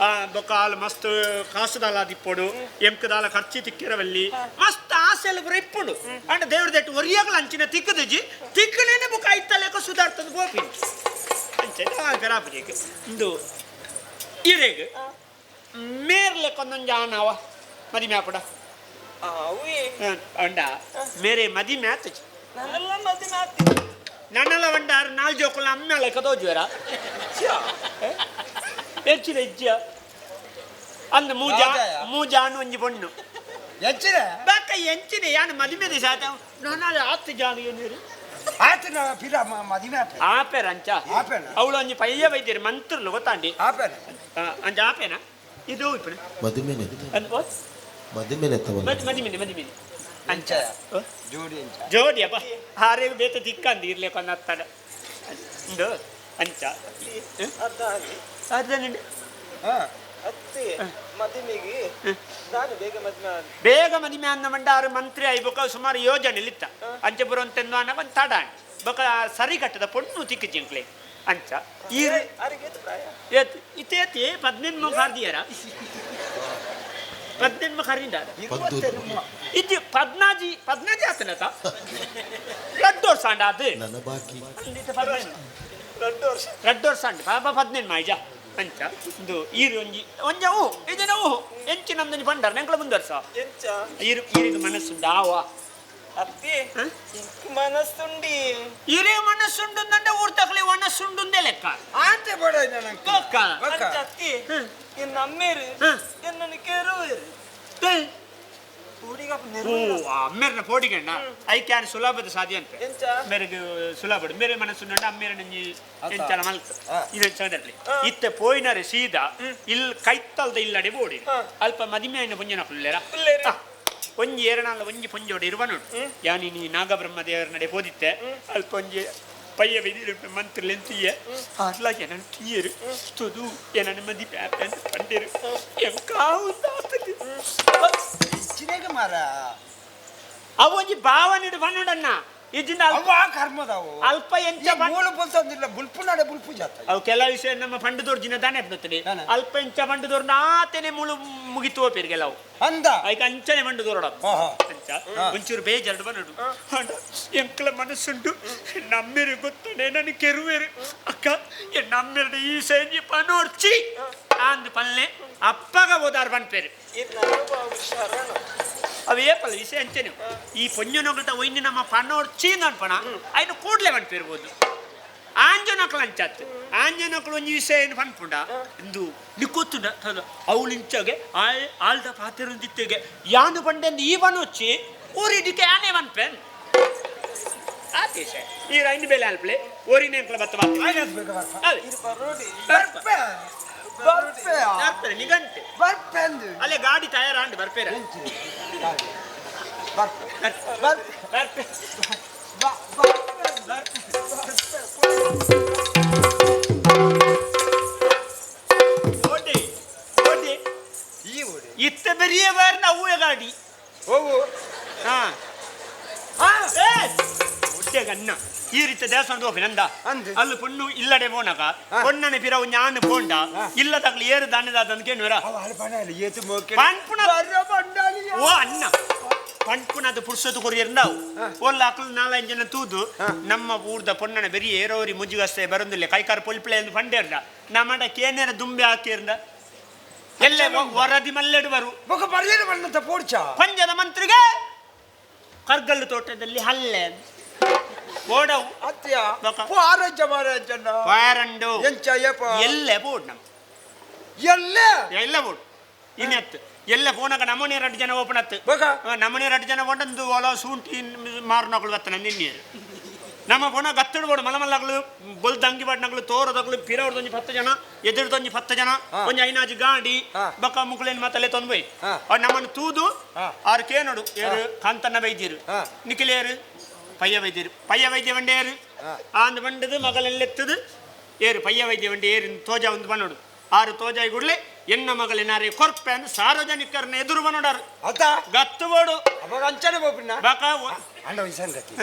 ಬೊಕ ಆಲ್ ಮಸ್ತ್ ಕಾಸುದಾಲ ದಿಪ್ಪೊಡು ಎಂಕದಾಲ ಖರ್ಚಿ ತಿಕ್ಕೆರವಲ್ಲಿ ಮಸ್ತ್ ಆಸೆಲ್ ಬರ ಇಪ್ಪುಡು ಅಂಡ ದೇವ್ರ ದಟ್ಟು ಒರಿಯಾಗ್ಲ ಅಂಚಿನ ತಿಕ್ಕದಜಿ ತಿಕ್ಕನೇನೆ ಬೊಕ ಐತಲೆಕ ಸುಧಾರ್ತದ ಗೋಪಿ ಅಂಚೆ ಗರಾಪಜಿಗೆ ಇಂದು ಇರೇಗ ಮೇರ್ಲೆ ಕೊಂದೊಂದು ಜಾನವ ಮದಿಮೆ ಆಪಡ
ಅವೇ
ಅಂಡ ಮೇರೆ ಮದಿಮೆ ಆತಜಿ
ನನ್ನೆಲ್ಲ ಮದಿ ಮಾತಿ
ನನ್ನೆಲ್ಲ ಒಂಡಾರು ನಾಲ್ ಜೋಕುಲ ಅಮ್ಮೆಲ್ಲ ಕದೋಜ್ವರ ಹೆಚ್ಚಿನ ಇಜ್ಜ ಅಂದ ಮೂಜಾನು ಒಂಜಿ ಪೊಣ್ಣು
ಹೆಚ್ಚಿನ
ಬಾಕ ಎಂಚಿನ ಯಾನು ಮದಿಮೆ ದಿವಸ ಆತ ನಾನು ಆತ್ತು ಜಾನು ಏನಿರು
ಆತನ ಪಿರ ಮದಿಮೆ
ಆಪೇರ ಅಂಚ
ಆಪೇನ
ಅವಳು ಒಂಜಿ ಪಯ್ಯ ವೈದ್ಯರು ಮಂತ್ರಲು ಗೊತ್ತಾಂಡಿ
ಆಪೇನ
ಅಂಚ ಆಪೇನ ಇದು ಇಪ್ಪಣ
ಮದುಮೆನೆ
ಅಂದ್
ಮದುಮೆನೆ ತವಲ್ಲ
ಮದಿಮಿನಿ
ಅಂಚ ಜೋಡಿ ಅಂಚ
ಜೋಡಿ ಅಪ್ಪ ಹಾರೆ ಬೇತ ತಿಕ್ಕಂದು ಇರ್ಲಿ ಕೊನ್ನತ್ತಡ ಇಂದು ಅಂಚ ಅರ್ಧನಿಂಡು
ಅತ್ತೆ ಮದಿಮೆಗೆ ನಾನು
ಬೇಗ ಮದಿಮೆ ಅನ್ನ ಮಂಡಾರು ಮಂತ್ರಿ ಐಬೊಕ ಸುಮಾರು ಯೋಜನೆ ಇತ್ತ ಅಂಚೆ ಬರುವಂತೆಂದು ಅನ್ನ ಒಂದು ತಡ ಬೊಕ ಸರಿ ಕಟ್ಟದ ಪೊಣ್ಣು ತಿಕ್ಕ ಜಿಂಕ್ಲೆ ಅಂಚ ಈರೆ ಇತ್ತೇತಿ 18 ಕಾರ್ದಿಯಾರ 18 ಕರಿಂದಾರ ಇದು 14 ಆತನತ ರಡ್ಡು ವರ್ಷ ಅಂಡ ಅದು
ನನ್ನ ಬಾಕಿ
ರಡ್ಡು ವರ್ಷ ಅಂಡ ಬಾಬಾ 18 ಮಾಯ್ಜ ಅಂಚ ಇದು ಈರು ಒಂಜ ಇದನ್ನ ಎಂಚಿ ನಮ್ದು ಬಂಡಾರ ನೆಂಕ್ಲ ಮುಂದರ್ಸ
ಎಂಚ
ಈರಿಗೆ ಮನಸ್ಸುಂಡ ಆವ
ಅತ್ತೆ ಇಂಕ್ ಮನಸ್ಸುಂಡಿ
ಈರಿಗೆ ಮನಸ್ಸುಂಡು ಅಂದ್ರೆ ಊರ್ತಕ್ಲಿ ಮನಸ್ಸುಂಡುಂದೇ ಲೆಕ್ಕ
ಆಂತೆ ಬಡ ನನಗೆ
ಲೆಕ್ಕ
ಅಂಚ ಅತ್ತೆ ಎನ್ನ ಅಮ್ಮೇರು ಎನ್ನನ್ನು ಕೇರುವೇರು ಕೂಡಿಗ
ಅಮ್ಮೇರನ ಪೋಡಿಗಣ್ಣ ಐಕ್ಯಾನ್ ಸುಲಭದ ಸಾಧ್ಯ ಅಂತ
ಎಂಚ
ಮೇರೆಗೆ ಸುಲಭ ಮೇರೆ ಮನಸ್ಸುಂಡ ಅಮ್ಮೇರ ನಂಜಿ ಎಂಚಲ ಮಲ್ಕ ಇದು ಚಂದ್ರಲಿ ಇತ್ತೆ ಪೋಯಿನರೆ ಸೀದಾ ಇಲ್ಲಿ ಕೈತ್ತಲ್ದ ಇಲ್ಲಡೆ ಬೋಡಿ ಅಲ್ಪ ಮದಿಮೆಯನ್ನು ಪುಂಜನ ಪುಲ್ಲೆರ ಒಂಜಿ ಏರನಾಲ ಒಂಜಿ ಪುಂಜೋಡಿ ಇರುವ ನೋಡು ಯಾನಿ ನೀ ನಾಗಬ್ರಹ್ಮ ದೇವರ ನಡೆ ಬೋದಿತ್ತೆ ಅಲ್ಪ ಒಂಜಿ ಪಯ್ಯ ವಿಧಿ ಮಂತ್ರಲಿ ಎಂತೀಯ ಅಲ್ಲ ಏನನ್ನು ತೀಯರು ತುದು ಏನನ್ನು ಮದಿ ಪ್ಯಾಪ ಅಂತ ಕಂಡಿರು ಎಂಕಾವು
ಚಿನೇಗ ಮಾರ
ಅವು ಒಂಜಿ ಭಾವನಿಡು ಬಣ್ಣಡನ್ನ ಇಜಿಂದ
ಅವ ಕರ್ಮದವು
ಅಲ್ಪ ಎಂಚ
ಮೂಲ ಬಲ್ತಂದಿಲ್ಲ ಬುಲ್ಪು ನಡೆ ಬುಲ್ಪು ಜಾತ
ಅವು ಕೆಲ ವಿಷಯ ನಮ್ಮ ಪಂಡದೋರ್ ಜಿನ ದಾನೆ ಬರ್ತದೆ ಅಲ್ಪ ಎಂಚ ಪಂಡದೋರ್ ನಾತೇನೆ ಮುಳು ಮುಗಿತು ಹೋಪಿರ್ಗೆಲ್ಲ ಅವು
ಅಂದ
ಐಕ ಅಂಚನೆ ಪಂಡದೋರಡ
ಆಹಾ
ಅಂಚ ಒಂಚೂರು ಬೇಜಾರ್ಡು ಬನ್ನಡು ಎಂಕ್ಲ ಮನಸ್ಸುಂಡು ನಮ್ಮೆರು ಗೊತ್ತನೆ ನನಗೆ ಕೆರುವೇರು ಅಕ್ಕ ನಮ್ಮೆರಡು ಈ ಸೇಂಜಿ ಪನೋರ್ಚಿ ಅಂದ್ ಪಲ್ಲೆ ಅಪ್ಪಗ ಹೋದಾರ್ ಬನ್ಪೇರು
ಶರಣ
ಅವೇ ಪಲ್ಲ ವಿಷಯ ಅಂಚೇನೆ ಈ ಪೊಂಜನೊಗಲ್ತ ಒಯ್ನಿ ನಮ್ಮ ಪನ್ನೋರ್ಚಿ ಅನ್ಪಣ ಐನು ಕೂಡ್ಲೆ ಬನ್ಪಿರ್ಬೋದು ಆಂಜನಕ್ಳು ಅಂಚತ್ತು ಆಂಜನಕ್ಳು ಒಂಜಿ ವಿಷಯ ಏನು ಪನ್ಪುಂಡ ಇಂದು ನಿಕ್ಕೊತ್ತುಂಡ ಅವಳಿಂಚಗೆ ಆಳ್ದ ಪಾತಿರುಂದಿತ್ತೆಗೆ ಯಾನು ಬಂಡೆಂದು ಈ ಬನೊಚ್ಚಿ ಊರಿಡಿಕೆ ಆನೆ ಬನ್ಪೇನ್ ಆದೇಶ ಈ ರೈನ್ ಬೇಲೆ ಅಲ್ಪ್ಲೆ ಓರಿನ ಎಂಕ್ಲ ಬತ್ತ ಬರ್ಪೆ ನಿಗಂಟೆ
ಬರ್ಪೆಂದು
ಅಲ್ಲೇ ಗಾಡಿ ತಯಾರಾಂಡು ಬರ್ಪೇರ ಬರ್ಪೆ ಇತ್ತ ಬೆರಿಯ ಬಾರಿನ ಅವ್ವೆ ಗಾಡಿ
ಹೋಗು
ಗನ್ನ ಈ ರೀತಿ ದೇವಸ್ಥಾನ ಹೋಗಿ ನಂದ
ಅಂದ್
ಅಲ್ಲಿ ಪುಣ್ಣು ಇಲ್ಲಡೆ ಪೋನಕ ಪೊಣ್ಣನೆ ಪಿರ ஞான போണ്ട இல்ல தக்ல ஏறு தானதாதன் கேனுவர
ಅವಳ ಬಣಲಿ ಏತು ಮೋಕೆ
ಪನ್ಪುನ ಓ ಅಣ್ಣ ಪನ್ಪುನದ ಪುರ್ಸತು ಕೊರಿಯರ್ಂದಾವು ಒಲ್ಲ ಅಕ್ಲು ನಾಲಂಜ್ ಜನ ತೂದು ನಮ್ಮ ಊರ್ದ ಪೊಣ್ಣನ ಬೆರಿ ಏರೋರಿ ಮುಜುಗಸ್ತೆ ಬರಂದಿಲ್ಲ ಕೈಕಾರ ಪೊಲ್ಪಳೆ ಎಂದು ಪಂಡೇರ್ದ ನಮ್ಮಡ ಕೇನೇರ ದುಂಬೆ ಹಾಕಿರ್ದ ಎಲ್ಲ ವರದಿ ಮಲ್ಲೆಡು ಬರು
ಬೊಕ ಬರಿಯನ ಬಣ್ಣತ ಪೋಡ್ಚ
ಪಂಜದ ಮಂತ್ರಿಗೆ ಕರ್ಗಲ್ಲು ತೋಟದಲ್ಲಿ ಹಲ್ಲೆ ಓಡವು
ಅತ್ಯ
ಬೊಕ
ಆರೋಗ್ಯ ಮಾರಾಜನ್ನ
ವಾರಂಡು
ಎಂಚ ಯಪ
ಎಲ್ಲೆ ಬೋಡ್ ನಮ್
ಎಲ್ಲ
ಎಲ್ಲ ಬೋಡ್ ಇನ್ನೆತ್ತು ಎಲ್ಲ ಫೋನಾಗ ನಮ್ಮನೆ 2 ಜನ ಓಪನ್ ಹತ್ತು
ಬೊಕ
ನಮ್ಮನೆ 2 ಜನ ಒಂದೊಂದು ಒಲ ಸೂಂಟಿ ಮಾರ್ನಗಳು ಬತ್ತನ ನಿನ್ನೇರು ನಮ್ಮ ಫೋನ ಗತ್ತಡು ಬೋಡು ಮಲಮಲ್ಲಗಳು ಬೊಲ್ದ ಅಂಗಿ ಬಾಡ್ನಗಳು ತೋರದಗಳು ಪಿರವ್ರದೊಂಜಿ 10 ಜನ ಎದುರ್ದೊಂಜಿ 10 ಜನ ಒಂಜಿ ಐನಾಜಿ ಗಾಡಿ ಬೊಕ ಮುಕ್ಳೇನ್ ಮಾತಲ್ಲೇ ತೊಂದ್ಬೈ ಅವ್ರು ನಮ್ಮನ್ನು ತೂದು ಅವ್ರು ಕೇನೋಡು ಏರು ಕಾಂತನ್ನ ಬೈದಿರು ನಿಖಿಲೇರು ಪಯ್ಯ ವೈದ್ಯ ಬಂಡೆ ಏರು ಆಂದು ಬಂಡದು ಮಗಲೆಲ್ಲೆತ್ತದು ಏರು ಪಯ್ಯ ವೈದ್ಯ ಬಂಡೆ ಏರು ತೋಜ ಒಂದು ಬನ್ನೋಡು ಆರು ತೋಜಾಯಿ ಗುಡ್ಲೆ ಎನ್ನ ಮಗಳಿನಾರೆ ಕೊರ್ಪೆ ಅಂತ ಸಾರ್ವಜನಿಕರನ್ನ ಎದುರು ಬನ್ನೋಡಾರು
ಅದ
ಗತ್ತುಬೋಡು
ಅವಾಗ ಅಂಚನೆ ಬೋಪಿನ
ಬಾಕ
ಅಂಡ ಸಂಗತಿ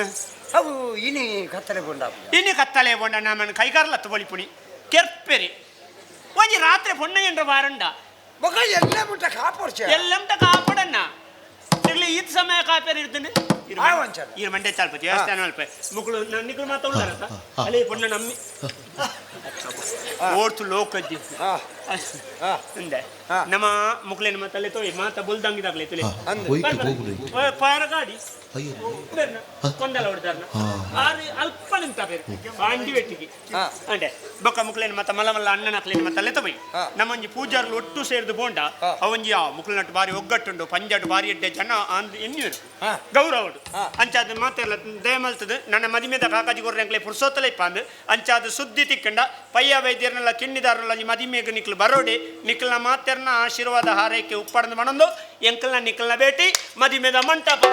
ಅವು ಇನಿ ಕತ್ತಲೆ ಬೊಂಡ
ಇನ್ನು ಕತ್ತಲೆ ಬೋಂಡ ನಮ್ಮನ್ನು ಕೈಗಾರ್ಲತ್ತು ಬಳಿಪುಣಿ ಕೆರ್ಪೆರಿ ಒಂಜಿ ರಾತ್ರಿ ಪೊಣ್ಣ ಎಂಡ್ರ ಬಾರಂಡ
ಮಗ ಎಲ್ಲ ಮುಟ್ಟ ಕಾಪೋರ್ಚ
ಎಲ್ಲಂಟ ಕಾಪಡನ್ನ ಸಿಗ್ಲಿ ಈತ್ ಸಮಯ ಕಾಪೇರಿ ಇರ್ತೀನಿ ಈ ಮಂಡೆ ಚಾಲ್ಪತಿ ದೇವಸ್ಥಾನ ಅಲ್ಪ ಮುಕ್ಕಳು ನಿಕ್ಕಳು ಮಾತಾಡ್ತಾರಂತ ಅಲ್ಲಿ ಪೊಣ್ಣ ನಮ್ಮಿ ಓಡ್ತು ಲೋಕಜ್ಜಿ ಅಂದೆ ನಮ್ಮ ಮುಕ್ಲೇನ ಮಾತಲ್ಲೇ ತೋಯಿ ಮಾತ ಬುಲ್ದಂಗಿದಾಗ್ಲಿ ತುಲಿ ಪಾರಗಾಡಿ ಕೊಂದಲ ಹೊಡೆದಾರ್ನ ಆರು ಅಲ್ಪ ನಿಂತ ಬೇರೆ ಅಂಡಿ ಬೆಟ್ಟಿಗೆ ಅಂಡೆ ಬೊಕ್ಕ ಮುಕ್ಲೇನ ಮತ್ತ ಮಲ್ಲ ಮಲ್ಲ ಅಣ್ಣನ ಹಾಕ್ಲೇನ ಮತ್ತಲ್ಲೇ ತಬೈ ನಮ್ಮಂಜಿ ಪೂಜಾರ್ಲು ಒಟ್ಟು ಸೇರಿದು ಬೋಂಡ ಅವಂಜಿ ಆ ಮುಕ್ಲನಟ್ಟು ಬಾರಿ ಒಗ್ಗಟ್ಟುಂಡು ಪಂಜಾಡು ಬಾರಿ ಎಡ್ಡೆ ಜನ ಅಂದ್ ಎನ್ನಿರು ಗೌರವಡು ಅಂಚಾದ ಮಾತೆಲ್ಲ ದಯಮಲ್ತದು ನನ್ನ ಮದಿಮೆದ ಕಾಕಾಜಿ ಗೊರ್ರೆಂಕ್ಲೆ ಪುರ್ಸೋತ್ತಲೆ ಇಪ್ಪಾಂದು ಅಂಚಾದ ಸುದ್ದಿ ತಿಕ್ಕಂಡ ಪಯ್ಯ ವೈದ್ಯರನ್ನೆಲ್ಲ ಕಿಣ್ಣಿದಾರಲ್ಲ ಮದಿಮೆಗೆ ನಿಕ್ಲು ಬರೋಡಿ ನಿಕ್ಲನ ಮಾತೆರ್ನ ಆಶೀರ್ವಾದ ಹಾರೈಕೆ ಉಪ್ಪಡಂದು ಮಣಂದು ಎಂಕಲ್ನ ನಿಕ್ಲನ ಭೇಟಿ ಮದಿಮೆದ ಮಂಟಪ